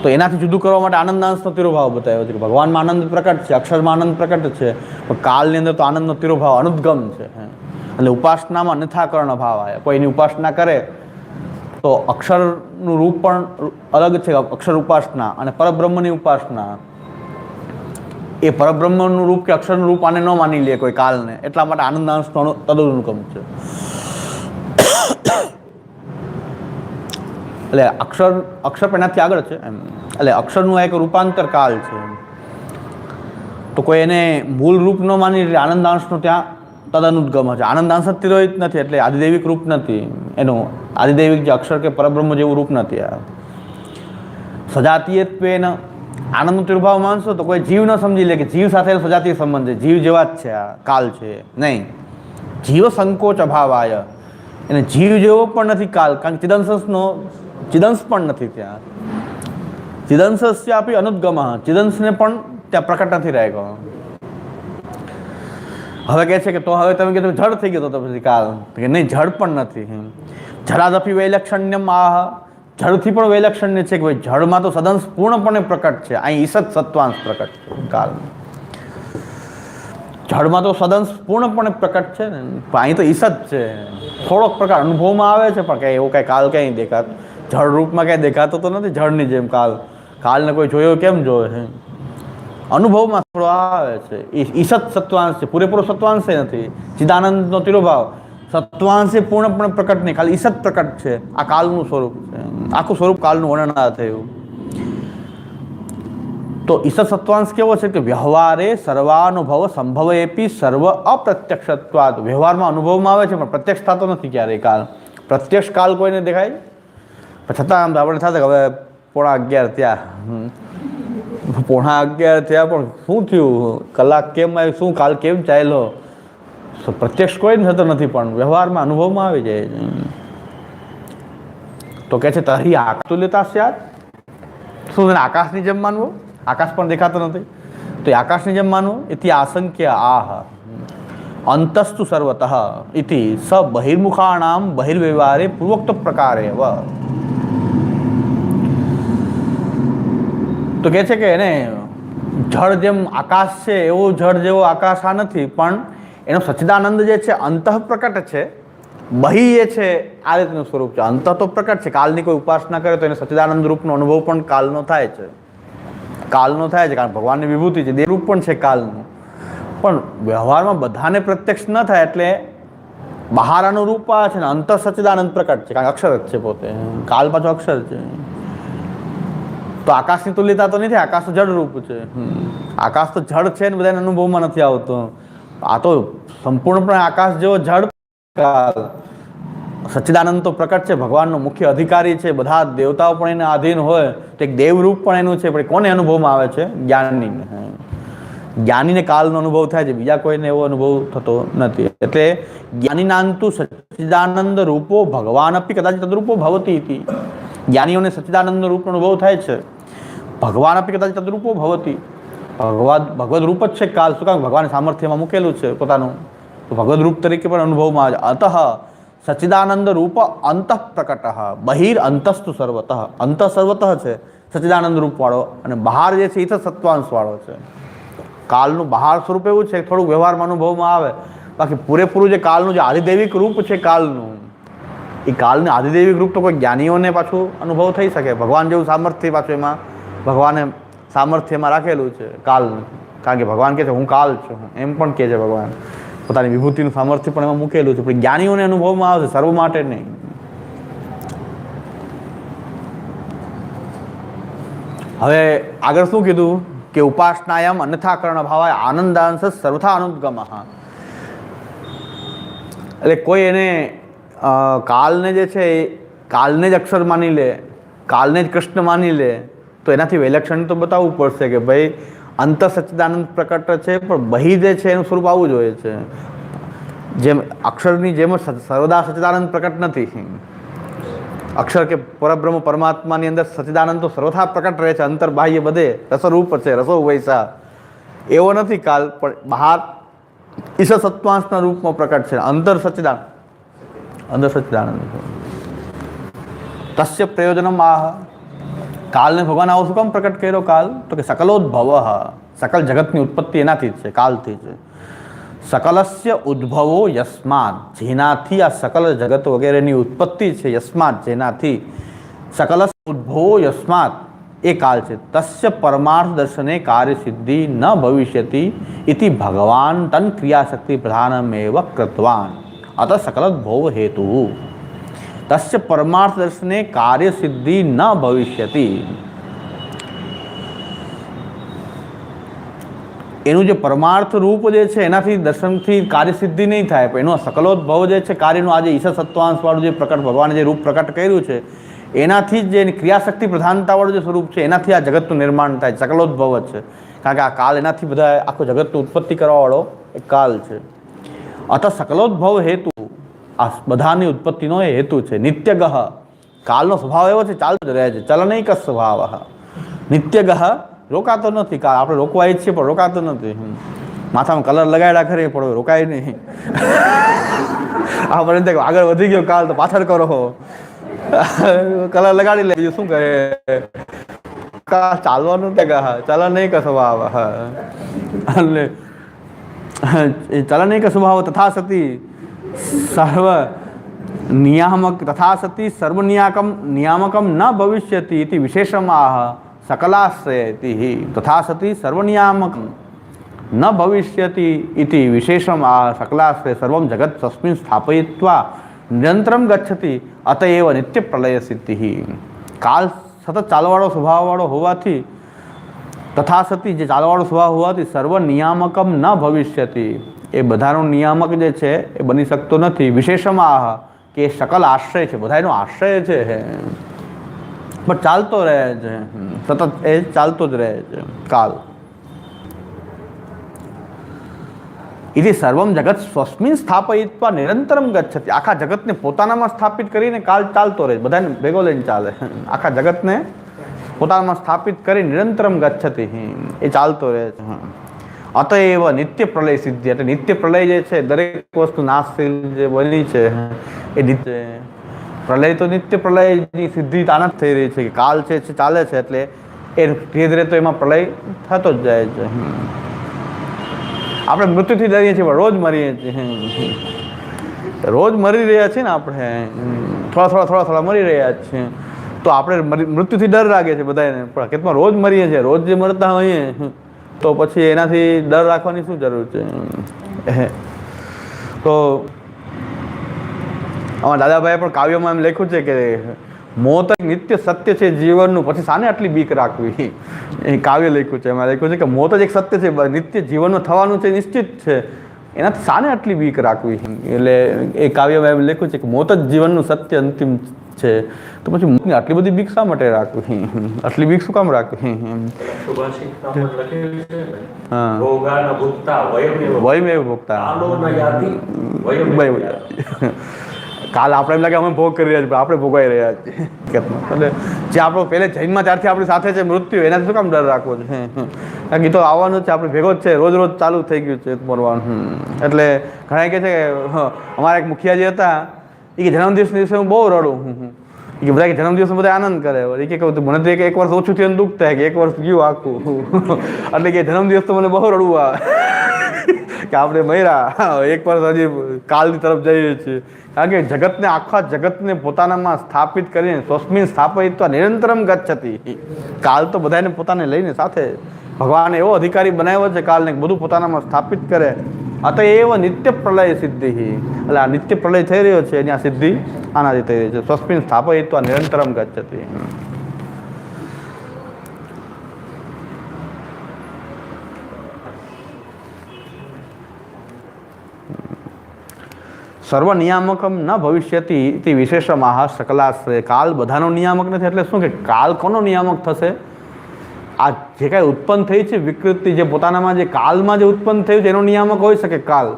તો એનાથી જુદું કરવા માટે આનંદાંશનો તિરુભાવ બતાવ્યો છે કે ભગવાનમાં આનંદ પ્રકટ છે, અક્ષરમાં આનંદ પ્રકટ છે, પણ કાલની અંદર તો આનંદનો તિરુભાવ અનુદ્ગમ છે. એટલે ઉપાસનામાં અન્યથાકરણ અભાવ આવે. કોઈની ઉપાસના કરે તો અક્ષરનું રૂપ પણ અલગ છે, અક્ષર ઉપાસના અને પરબ્રહ્મની ઉપાસના. એ પરબ્રહ્મનું રૂપ કે અક્ષરનું રૂપ આને ન માની લે કોઈ કાલને, એટલા માટે આનંદાંશનો તદનુગમ છે. એટલે અક્ષર પણ એનાથી આગળ છે એમ. એટલે અક્ષરનું એક રૂપાંતર કાલ છે, તો કોઈ એને મૂળ રૂપ ન માની લે, આનંદાંશનું ત્યાં તદનુદ્ગમ છે. આનંદાંશ જ તિરોહિત નથી, એટલે આદિદૈવિક રૂપ નથી એનું, આદિદૈવિક જે અક્ષર કે પરબ્રહ્મ જેવું રૂપ નથી. આ સજાતીયત્વેન આનંદનો તિરુભાવ માનશો તો કોઈ જીવ ન સમજી લે કે જીવ સાથે સજાતીય સંબંધ છે, જીવ જેવા જ છે આ કાલ છે, નહીં. જીવ સંકોચ અભાવાય, એને જીવ જેવો પણ નથી કાલ, કારણ કે ચિદંશ પણ નથી ત્યાં. ચિદંશસ્યાપી અનુદ્ગમ, ચિદંશને પણ ત્યાં પ્રકટ નથી રહેલો. હવે કહે છે કે તો હવે તમે કીધું જડ થઈ ગયો તો પછી કાલ, કે નહીં, જડ પણ નથી. જડાદપી વૈલક્ષણ્યમ આહ, જડથી પણ વૈલક્ષણ્ય છે કે ભાઈ જડમાં તો સદંશ પૂર્ણપણે પ્રકટ છે, અહીં ઈષદ સત્વાંશ પ્રકટ છે કાલ. જળમાં તો સદંશ પૂર્ણપણે પ્રકટ છે ને, અહીં તો ઈષદ છે, થોડોક પ્રકાર અનુભવમાં આવે છે, પણ કંઈ એવું કંઈ કાલ કંઈ દેખાતું, જળ રૂપમાં કંઈ દેખાતો તો નથી જળની જેમ કાલ. કાલને કોઈ જોયો કેમ જોવે છે, અનુભવમાં થોડો આવે છે. ઈષદ સત્વાંશ છે, પૂરેપૂરો સત્વાંશ નથી. ચિદાનંદનો તિરુભાવ સત્વાંશ પૂર્ણપણે પ્રકટ નહીં, ખાલી ઈષદ પ્રકટ છે. આ કાલનું સ્વરૂપ છે, આખું સ્વરૂપ કાલનું વર્ણન થયું. તો ઈષદ સત્વાંશ કેવો છે કે વ્યવહારે સર્વાનુભવ સંભવેપી સર્વ અપ્રત્યક્ષત્વાદ, વ્યવહારમાં અનુભવમાં આવે છે પણ પ્રત્યક્ષ થતો નથી ક્યારેય કાલ. પ્રત્યક્ષ કાલ કોઈને દેખાય છતાં આમ આપણે થશે કે હવે 11:30 થયા, 11:30 થયા, પણ શું થયું, કલાક કેમ આવી, શું કાલ કેમ ચાલ્યો, પ્રત્યક્ષ કોઈ થતો નથી, પણ વ્યવહારમાં અનુભવમાં આવી જાય. તો કહે છે તરી આકાતુલ્યતા સ્યાત, શું આકાશની જેમ માનવું, આકાશ પણ દેખાતો નથી તો એ આકાશની જેમ માનવું. એથી આશંક્ય આહ અંતસ્તુ સર્વતઃ ઇતિ સ બહિર્મુખાણામ બહિર્વ્યવહારે પૂર્વોક્ત પ્રકારે. તો કહે છે કે એને જળ જેમ આકાશ છે એવું જળ જેવો આકાશ આ નથી, પણ એનો સચ્ચિદાનંદ જે છે અંતઃ પ્રકટ છે, બહી એ છે આ રીતનું સ્વરૂપ છે. અંતઃ તો પ્રકટ છે, કાલની કોઈ ઉપાસના કરે તો એને સચ્ચિદાનંદ રૂપનો અનુભવ પણ કાલનો થાય છે, કાલનો થાય છે, કારણ ભગવાનની વિભૂતિ છે, દેવરૂપ પણ છે કાલનું. પણ વ્યવહારમાં બધાને પ્રત્યક્ષ ન થાય એટલે બહાર આનું રૂપ આ છે ને અંતઃ સચ્ચિદાનંદ પ્રકટ છે, કારણ અક્ષર જ છે પોતે, કાલ પાછો અક્ષર છે. તો આકાશની તુલ્યતા તો નથી, આકાશ તો જળ રૂપ છે. આકાશ તો જળ છે ને બધાને અનુભવમાં નથી આવતો. આ તો સંપૂર્ણપણે આકાશ જેવો જળ. સચ્ચિદાનંદ તો પ્રકટ છે, ભગવાનનો મુખ્ય અધિકારી છે, બધા દેવતાઓ પણ એને આધીન હોય તો એક દેવરૂપ પણ એનું છે. પણ કોને અનુભવમાં આવે છે? જ્ઞાનીને. જ્ઞાનીને કાલનો અનુભવ થાય છે, બીજા કોઈને એવો અનુભવ થતો નથી. એટલે જ્ઞાનીનાંતુ સચ્ચિદાનંદ રૂપો ભગવાન અપી કદાચિત તદ્રૂપો ભવતી ઇતિ. જ્ઞાનીઓને સચ્ચિદાનંદ રૂપનો અનુભવ થાય છે, ભગવાન અપી કદાચિત તદ્રૂપો ભવતી. ભગવદ રૂપ જ છે કાલ. શું કામ? ભગવાન સામર્થ્યમાં મૂકેલું છે પોતાનું, તો ભગવદ રૂપ તરીકે પણ અનુભવમાં આવે. અતઃ સચ્ચિદાનંદ રૂપ અંતઃ પ્રકટ, બહિર અંતસ્તુ સર્વતઃ. અંતઃ સર્વતઃ છે સચ્ચિદાનંદ રૂપ વાળો, અને બહાર જે છે એ તો સત્વાંશ વાળો છે. કાલનું બહાર સ્વરૂપ એવું છે થોડુંક વ્યવહારમાં અનુભવમાં આવે, બાકી પૂરેપૂરું જે કાલનું જે આધિદૈવિક રૂપ છે કાલનું, એ કાલનું આધિદૈવિક રૂપ તો કોઈ જ્ઞાનીઓને પાછું અનુભવ થઈ શકે. ભગવાન જેવું સામર્થ્ય પાછું એમાં ભગવાને સામર્થ્યમાં રાખેલું છે કાલનું, કારણ કે ભગવાન કહે છે હું કાલ છું, એમ પણ કહે છે ભગવાન. પોતાની વિભૂતિનું સામર્થ્ય પણ એમાં મૂકેલું છે, પણ જ્ઞાનીઓને અનુભવમાં આવશે, સર્વ માટે નહીં. હવે આગળ શું કીધું કે ઉપાસનાયામ અન્યથા કરણ ભાવાય આનંદાંશ સર્વથા અનુદ્ગમ. એટલે કોઈ એને કાલને જે છે એ કાલને જ અક્ષર માની લે, કાલને જ કૃષ્ણ માની લે, તો એનાથી વિલક્ષણ તો બતાવવું પડશે કે ભાઈ અંત સચ્ચિદાનંદ પ્રકટ છે, પણ બહી જે છે એનું સ્વરૂપ આવવું જોઈએ છે. જેમ અક્ષરની જેમ સર્વદા સચ્ચિદાનંદ પ્રકટ નથી. અક્ષર કે પરબ્રહ્મ પરમાત્માની અંદર સચ્ચિદાનંદ તો સર્વથા પ્રકટ રહે છે, અંતર બાહ્ય બધે રસરૂપ છે, રસો વૈસા એવો નથી કાલ, પણ બહાર ઈશ સત્વાંશના રૂપમાં પ્રકટ છે. અંતર સચ્ચિદાનંદ, અંદર સચ્ચિદાનંદ. તસ્ય પ્રયોજનમ આહ. કાલને ભગવાન આવો શું કામ પ્રકટ કર્યો કાલ? તો કે સકલોદ્ભવ, સકલ જગતની ઉત્પત્તિ એનાથી જ છે, કાલથી છે. સકલસ્ય ઉદ્ભવો યસ્માત, જેનાથી આ સકલ જગત વગેરેની ઉત્પત્તિ છે, યસ્માત જેનાથી, સકલસ્ય ઉદ્ભવો યસ્માત એ કાલ છે. તસ્ય પરમાર્થ દર્શને કાર્ય સિદ્ધિ ન ભવિષ્યતિ ઇતિ ભગવાન તન ક્રિયાશક્તિ પ્રધાનમેવ કૃતવાન અત સકલોદ્ભવ હેતુ. તસ્ય પરમાર્થ દર્શને કાર્ય સિદ્ધિ ન ભવિષ્યતિ. એનું જે પરમાર્થ રૂપ જે છે એનાથી દર્શનથી કાર્ય સિદ્ધિ નહીં થાય, પણ એનો સકલોદ્ભવ જે છે કાર્યનું આજે ઈશ સત્વાંશ વાળું જે પ્રકટ ભગવાને જે રૂપ પ્રકટ કર્યું છે એનાથી જ જે ક્રિયાશક્તિ પ્રધાનતાવાળું જે સ્વરૂપ છે એનાથી આ જગતનું નિર્માણ થાય. સકલોદ્ભવ જ છે, કારણ કે આ કાલ એનાથી બધા આખું જગતનું ઉત્પત્તિ કરવાવાળો એક કાલ છે. અત સકલોદ્ભવ હેતુ, આ બધાની ઉત્પત્તિનો એ હેતુ છે. નિત્યગહ, કાલનો સ્વભાવ એવો છે ચાલતો જ રહે છે. ચલનૈક સ્વભાવ, નિત્યગહ, રોકાતો નથી કાલ. આપણે રોકવા ઈચ્છીએ પણ રોકાતો નથી. માથામાં કલર લગાડ્યા ખરી પણ રોકાય નહીં. આ મને આગળ વધી ગયો કાલ તો પાછળ કરો, કલર લગાડી લે, બીજું શું કરે, ચાલવાનું કે ચલનૈક સ્વભાવ. એટલે ચલનૈક સ્વભાવ તથા સતી સર્વ નિયામક, તથા સતી સર્વ નિયામકમ ન ભવિષ્યતિ ઇતિ વિશેષમાહ સકલાશ્રયતિ. તથા સતી સર્વ નિયામક ન ભવિષ્યતિ ઇતિ વિશેષમાહ સકલાશ્રય સર્વમ જગત તસ્મિન સ્થાપયિત્વા નિરંતરમ ગચ્છતિ અતએવ નિત્ય પ્રલય સિદ્ધિ. કાલ સતત ચાલવાળો સ્વભાવવાળો હોવાથી, તથા સતી જે ચાલવાળો સ્વભાવ હોવાથી સર્વ નિયામકમ ન ભવિષ્યતિ, એ બધાનો નિયામક જે છે એ બની શકતો નથી. વિશેષમાં કે સકલ આશ્રય છે, બધા એનો આશ્રય છે, પણ ચાલતો રહે છે સતત, એ ચાલતો જ રહે છે કાલ. ઇતિ સર્વમ જગત સ્વસ્મિન સ્થાપયિત્વા નિરંતરમ ગચ્છતિ. આખા જગતને પોતાનામાં સ્થાપિત કરીને કાલ ચાલતો રહે, બધાને ભેગો લઈને ચાલે. આખા જગતને પોતાનામાં સ્થાપિત કરી નિરંતરમ ગચ્છતિ, એ ચાલતો રહે છે. અતએવ નિત્ય પ્રલય સિદ્ધિ, એટલે નિત્ય પ્રલય જે છે દરેક વસ્તુ નાશશીલ જે બની છે એ નિત્ય પ્રલય, તો નિત્ય પ્રલયની સિદ્ધિ આનંદ થઈ રહી છે કે કાલ છે ચાલે છે, એટલે એ ધીરે ધીરે તો એમાં પ્રલય થતો જ જાય છે. આપણે મૃત્યુથી ડરીએ છીએ પણ રોજ મરીએ છીએ. રોજ મરી રહ્યા છીએ ને આપણે, થોડા મરી રહ્યા છીએ. તો આપણે મૃત્યુથી ડર લાગે છે બધાને, પણ હકીકતમાં રોજ મરીએ છીએ. રોજ જે મરતા હોઈએ તો પછી એનાથી ડર રાખવાની શું જરૂર છે? તો અમારા દાદાભાઈએ પણ કાવ્યમાં એમ લખ્યું છે કે મોત એક નિત્ય સત્ય છે જીવનનું, પછી સાને આટલી બીક રાખવી? એ કાવ્ય લખ્યું છે, એમાં લખ્યું છે કે મોત જ એક સત્ય છે, નિત્ય જીવનમાં થવાનું છે, નિશ્ચિત છે, એનાથી સાને આટલી બીક રાખવી? એટલે એ કાવ્યમાં એમ લખ્યું છે કે મોત જ જીવનનું સત્ય અંતિમ છે, તો પછી મોતની આટલી બધી બીક શા માટે રાખવી? આટલી બીક શું કામ રાખવી? વયમેવ ભોગતા. કાલ આપણે એમ લાગે અમે ભોગ કરી રહ્યા છીએ, આપણે ભોગાઈ રહ્યા છીએ. એટલે જે આપણો પહેલે જન્મમાં ત્યારથી આપણી સાથે છે મૃત્યુ, એનાથી શું કામ ડર રાખવો છે? કારણ કે તો આવવાનું છે, આપણે ભેગો જ છે, રોજ રોજ ચાલુ થઈ ગયું છે મરવાનું. એટલે ઘણા કહે છે કે અમારા એક મુખિયાજી હતા, એ કે જન્મદિવસના દિવસે હું બહુ રડું. કે બધા કે જન્મદિવસ બધા આનંદ કરે. એ કે મને તો એક વર્ષ ઓછું થયું દુઃખ થાય કે એક વર્ષ ગયું આખું. એટલે કે જન્મદિવસ તો મને બહુ રડવું આવે કે આપણે મર્યા, એક વર્ષ હજી કાલની તરફ જઈએ છીએ. કારણ કે જગતને, આખા જગતને પોતાનામાં સ્થાપિત કરીને સ્વસ્મિન સ્થાપિત નિરંતરમ ગચ્છતિ. કાલ તો બધાને પોતાને લઈને સાથે ભગવાને એવો અધિકારી બનાવ્યો છે કાલને, બધું પોતાનામાં સ્થાપિત કરે. અત એવ નિત્ય પ્રલય સિદ્ધિ. એટલે આ નિત્ય પ્રલય થઈ રહ્યો છે એની આ સિદ્ધિ આનાથી થઈ રહી છે. સ્વસ્મિન સ્થાપિત નિરંતરમ ગચ્છતિ. સર્વ નિયામકમ ન ભવિષ્યતિ ઇતિ વિશેષમાહ સકલાશ્રય. કાલ બધાનો નિયામક નથી. એટલે શું કે કાલ કોનો નિયામક થશે? આ જે કાંઈ ઉત્પન્ન થઈ છે વિકૃતિ, જે પોતાનામાં જે કાલમાં જે ઉત્પન્ન થયું છે એનો નિયામક હોઈ શકે કાલ.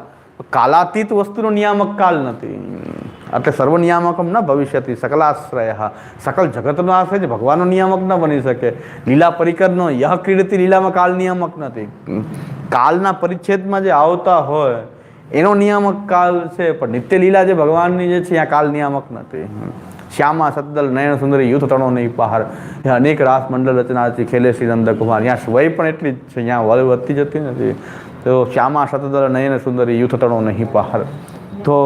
કાલાતીત વસ્તુનો નિયામક કાલ નથી. એટલે સર્વ નિયામકમ ન ભવિષ્યતિ સકલાશ્રય. સકલ જગતનો આશ્રય છે, ભગવાનનો નિયામક ન બની શકે. લીલા પરિકરનો યહ ક્રીડતી લીલામાં કાલ નિયામક નથી. કાલના પરિચ્છેદમાં જે આવતા હોય એનો નિયામક કાલ છે, પણ નિત્ય લીલા જે ભગવાનની જે છે ત્યાં કાલ નિયામક નથી. શ્યામા સદ્દલ નયન સુંદરી યુથ તણો નહીં પહાર, ત્યાં અનેક રાસ મંડળ રચનાથી ખેલે શ્રી નંદકુમાર. ત્યાં વય પણ એટલી જ છે, ત્યાં વય વધતી જતી નથી. તો શ્યામા સદ્દલ નયન સુંદરી યુથ તણો નહીં પહાર. તો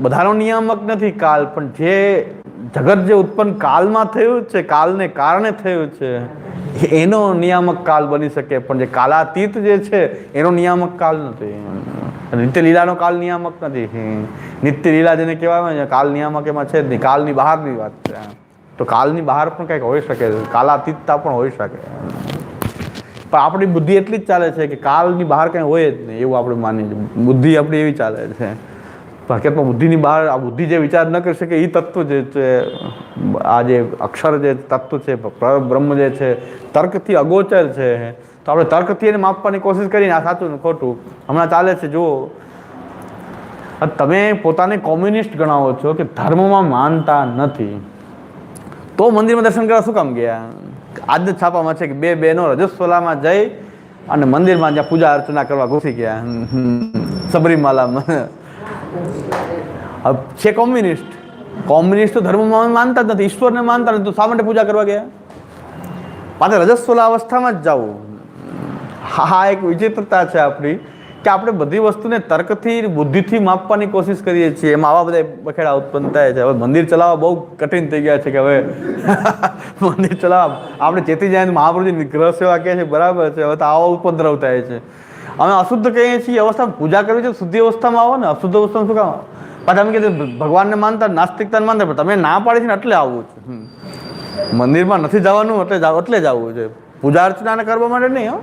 બધાનો નિયામક નથી કાલ, પણ જે જગત જે ઉત્પન્ન કાલમાં થયું છે, કાલને કારણે થયું છે, એનો નિયામક કાલ બની શકે. પણ જે કાલાતીત જે છે એનો નિયામક કાલ નથી. નિત્ય લીલાનો કાલ નિયામક નથી. નિત્ય લીલા જેને કહેવાય ને કાલ નિયામક એમાં છે જ નહીં. કાલની બહારની વાત છે. તો કાલની બહાર પણ કંઈક હોઈ શકે, કાલાતીતતા પણ હોઈ શકે. પણ આપણી બુદ્ધિ એટલી જ ચાલે છે કે કાલની બહાર કંઈ હોય જ નહીં એવું આપણે માનીએ છીએ. બુદ્ધિ આપણી એવી ચાલે છે. હકીકતમાં બુદ્ધિની બહાર આ બુદ્ધિ જે વિચાર ન કરી શકે એ તત્વ જે છે, આ જે અક્ષર જે તત્વ છે, બ્રહ્મ જે છે, તર્કથી અગોચર છે. તો આપણે તર્કથી એને માપવાની કોશિશ કરીને આ સાચું ને ખોટું હમણાં ચાલે છે. જુઓ, તમે પોતાને કોમ્યુનિસ્ટ ગણાવો છો કે ધર્મમાં માનતા નથી, તો મંદિરમાં દર્શન કરવા શું કામ ગયા? આજના છાપામાં છે કે બે બહેનો રજસ્વલામાં જઈ અને મંદિરમાં જ્યાં પૂજા અર્ચના કરવા ઘૂસી ગયા સબરીમાલામાં. છે કોમ્યુનિસ્ટ. કોમ્યુનિસ્ટ તો ધર્મમાં માનતા જ નથી, ઈશ્વરને માનતા નથી, તો શા માટે પૂજા કરવા ગયા? પાછા રજસ્વલા અવસ્થામાં જ જવું. હા, એક વિચિત્રતા છે આપણી કે આપણે બધી વસ્તુને તર્કથી, બુદ્ધિથી માપવાની કોશિશ કરીએ છીએ. એમાં આવા બધા બખેડા ઉત્પન્ન થાય છે. હવે મંદિર ચલાવવા બહુ કઠિન થઈ ગયા છે કે હવે મંદિર ચલાવવા આપણે ચેતી જાય. મહાપ્રભુજી ગ્રહ સેવા કહે છે, બરાબર છે. હવે તો આવો ઉપદ્રવ થાય છે. અમે અશુદ્ધ કહીએ છીએ અવસ્થામાં પૂજા કરવી છે, શુદ્ધિ અવસ્થામાં આવો ને. અશુદ્ધ અવસ્થામાં શું કામ? પાછા અમે કહીએ ભગવાનને માનતા, નાસ્તિકતાને માનતા, પણ તમે ના પાડી છે ને એટલે આવવું છે. મંદિરમાં નથી જવાનું એટલે જ આવવું છે. પૂજા અર્ચના કરવા માટે નહીં.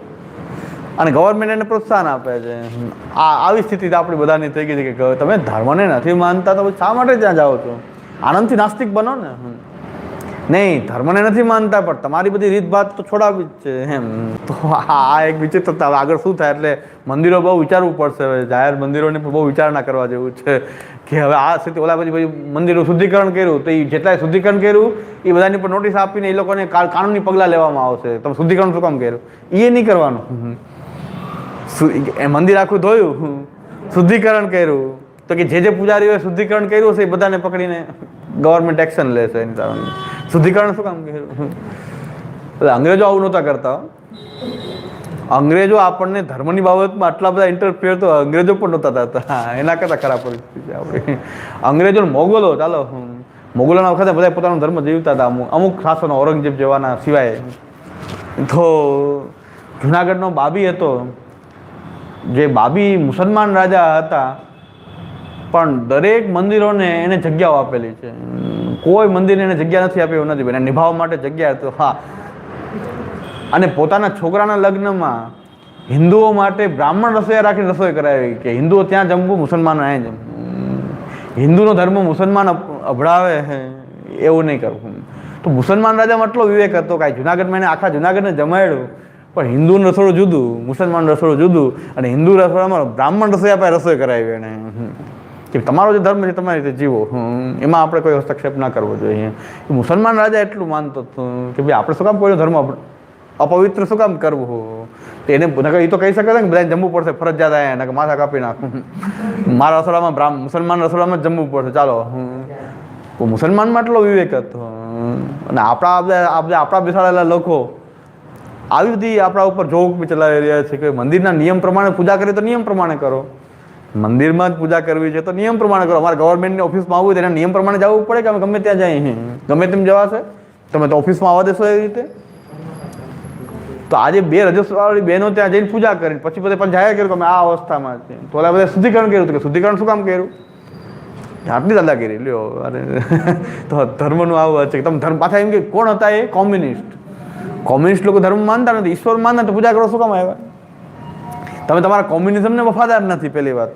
અને ગવર્મેન્ટ એને પ્રોત્સાહન આપે છે. આવી સ્થિતિ આપણી બધાની થઈ ગઈ છે કે તમે ધર્મને નથી માનતા તો શા માટે ત્યાં જાઓ છો? આનંદથી નાસ્તિક બનો ને. નહીં, ધર્મને નથી માનતા પણ તમારી બધી રીતભાત તો છોડાવી જ છે એમ. તો આ એક વિચિત્રતા. હવે આગળ શું થાય? એટલે મંદિરો બહુ વિચારવું પડશે. હવે જાહેર મંદિરોને પણ બહુ વિચારણા કરવા જેવું છે કે હવે આ સ્થિતિ ઓલા પછી મંદિરનું શુદ્ધિકરણ કર્યું તો એ જેટલાય શુદ્ધિકરણ કર્યું એ બધાની પર નોટિસ આપીને એ લોકોને કાનૂની પગલાં લેવામાં આવશે. તમે શુદ્ધિકરણ શું કામ કર્યું? એ નહીં કરવાનું. મંદિર આખું ધોયું, શુદ્ધિકરણ કર્યું, તો કે જે પૂજારીઓએ શુદ્ધિકરણ કર્યું હશે એ બધાને પકડીને ગવર્મેન્ટ એક્શન લેશે એની સામે. શુદ્ધિકરણ શું કામ કર્યું? એટલે અંગ્રેજો આવું નહોતા કરતા. અંગ્રેજો આપણને ધર્મની બાબતમાં આટલા બધા ઇન્ટરફિયર તો અંગ્રેજો પણ નહોતા થતા. એના કરતાં ખરાબ પરિસ્થિતિ આપણી. અંગ્રેજો મોગલો, ચાલો મોગલોના વખતે બધા પોતાનો ધર્મ જીવતા હતા, અમુક શાસનો ઔરંગઝેબ જેવાના સિવાય. તો જુનાગઢનો બાબી હતો, જે બાબી મુસલમાન રાજા હતા, પણ દરેક મંદિરોને એને જગ્યાઓ આપેલી છે. કોઈ મંદિરને એને જગ્યા નથી આપી એવું નથી, એને નિભાવવા માટે જગ્યા હતો. હા, અને પોતાના છોકરાના લગ્નમાં હિન્દુઓ માટે બ્રાહ્મણ રસોઈયા રાખીને રસોઈ કરાવી કે હિન્દુઓ ત્યાં જમવું, મુસલમાનો અહીંયા જમવું. હિન્દુનો ધર્મ મુસલમાન અભડાવે એવું નહીં કરવું. તો મુસલમાન રાજામાં એટલો વિવેક હતો કે જુનાગઢમાં એને આખા જુનાગઢને જમાડ્યું, પણ હિન્દુનું રસોડું જુદું, મુસલમાન રસોડું જુદું, અને હિન્દુ રસોડામાં બ્રાહ્મણ રસોઈયા પાસે રસોઈ કરાવી એને કે તમારો જે ધર્મ છે તમારી રીતે જીવો, એમાં આપણે કોઈ હસ્તક્ષેપ ના કરવો જોઈએ. મુસલમાન રાજા એટલું માનતો હતો કે ભાઈ આપણે શું કામ કોઈનો ધર્મ અપવિત્ર શું કામ કરવું. એને એ તો કહી શકે ને કે બધાને જમવું પડશે, ફરજિયાત આવ્યા કે માથા કાપી નાખું, મારા રસોડામાં મુસલમાન રસોડામાં જ જમવું પડશે, ચાલો. મુસલમાનમાં એટલો વિવેક હતો. અને આપણા બેસાડેલા લોકો આવી બધી આપણા ઉપર જોક બી ચલાવી રહ્યા છે કે મંદિરના નિયમ પ્રમાણે પૂજા કરીએ તો નિયમ પ્રમાણે કરો, મંદિરમાં જ પૂજા કરવી છે તો નિયમ પ્રમાણે કરો. અમારે ગવર્મેન્ટની ઓફિસમાં આવવું હોય તો એના નિયમ પ્રમાણે જવું પડે કે અમે ગમે ત્યાં જઈએ, ગમે તેમ જવાશે? તમે તો ઓફિસમાં આવવા દેશો એવી રીતે? તો આજે 2 રજસ્વાળી બહેનો ત્યાં જઈને પૂજા કરી, પછી બધે પણ જાહેર કર્યું કે અમે આ અવસ્થામાં છે. તો ઓલા બધા શુદ્ધિકરણ કર્યું કે શુદ્ધિકરણ શું કામ કર્યું? આટલી દાદાગીરી લ્યો. અરે તો ધર્મનું આવું છે કે તમે ધર્મ પાછા એમ કે કોણ હતા એ? કોમ્યુનિસ્ટ. કોમ્યુનિસ્ટ લોકો ધર્મ માનતા નથી, ઈશ્વર માનતા, તો પૂજા કરો શું કામ આવ્યા? તમે તમારા કોમ્યુનિઝમને વફાદાર નથી. પહેલી વાત,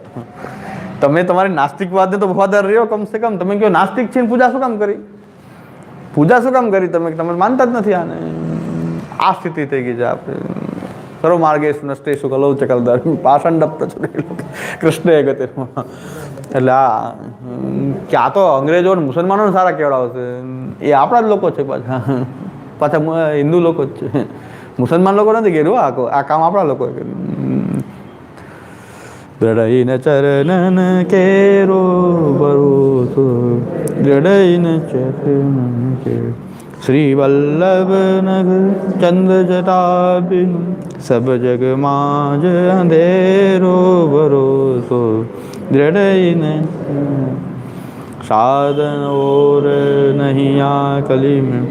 તમે તમારી નાસ્તિકવાદને તો વફાદાર રહ્યો કમસે કમ. તમે કહો નાસ્તિક છે ને પૂજા શું કામ કરી? પૂજા શું કામ કરી? તમે માનતા જ નથી આને. આ સ્થિતિ થઈ ગઈ છે આપણે. સર્વ માર્ગે નષ્ટેષુ કલૌ ચ કલધર્મ પાષંડ કૃષ્ણ ગતિ. એટલે આ તો અંગ્રેજો અને મુસલમાનોને સારા કેવડાવશે, એ આપણા જ લોકો છે પાછા હિન્દુ લોકો જ છે. મુસલમાન લોકો નથી કર્યું આ કામ, આપણા લોકોએ કર્યું. દ્રઢઈને ચરણન કેરો ભરોસો, દ્રઢઈને ચરણ કે શ્રી વલ્લભ નગ ચંદ્ર જટાબિન સબ જગ માજ અંધેરો ભરોસો, દ્રઢઈને સાધન ઓર નહીં આ કલી में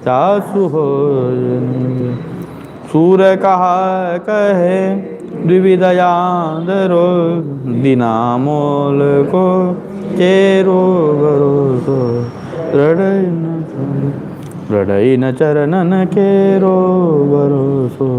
सासु हो सूर कहा कहे द्विविधयादरो दिनामोल को चेरो भरोसो, दृढ़ न चरणन केरो भरोसो.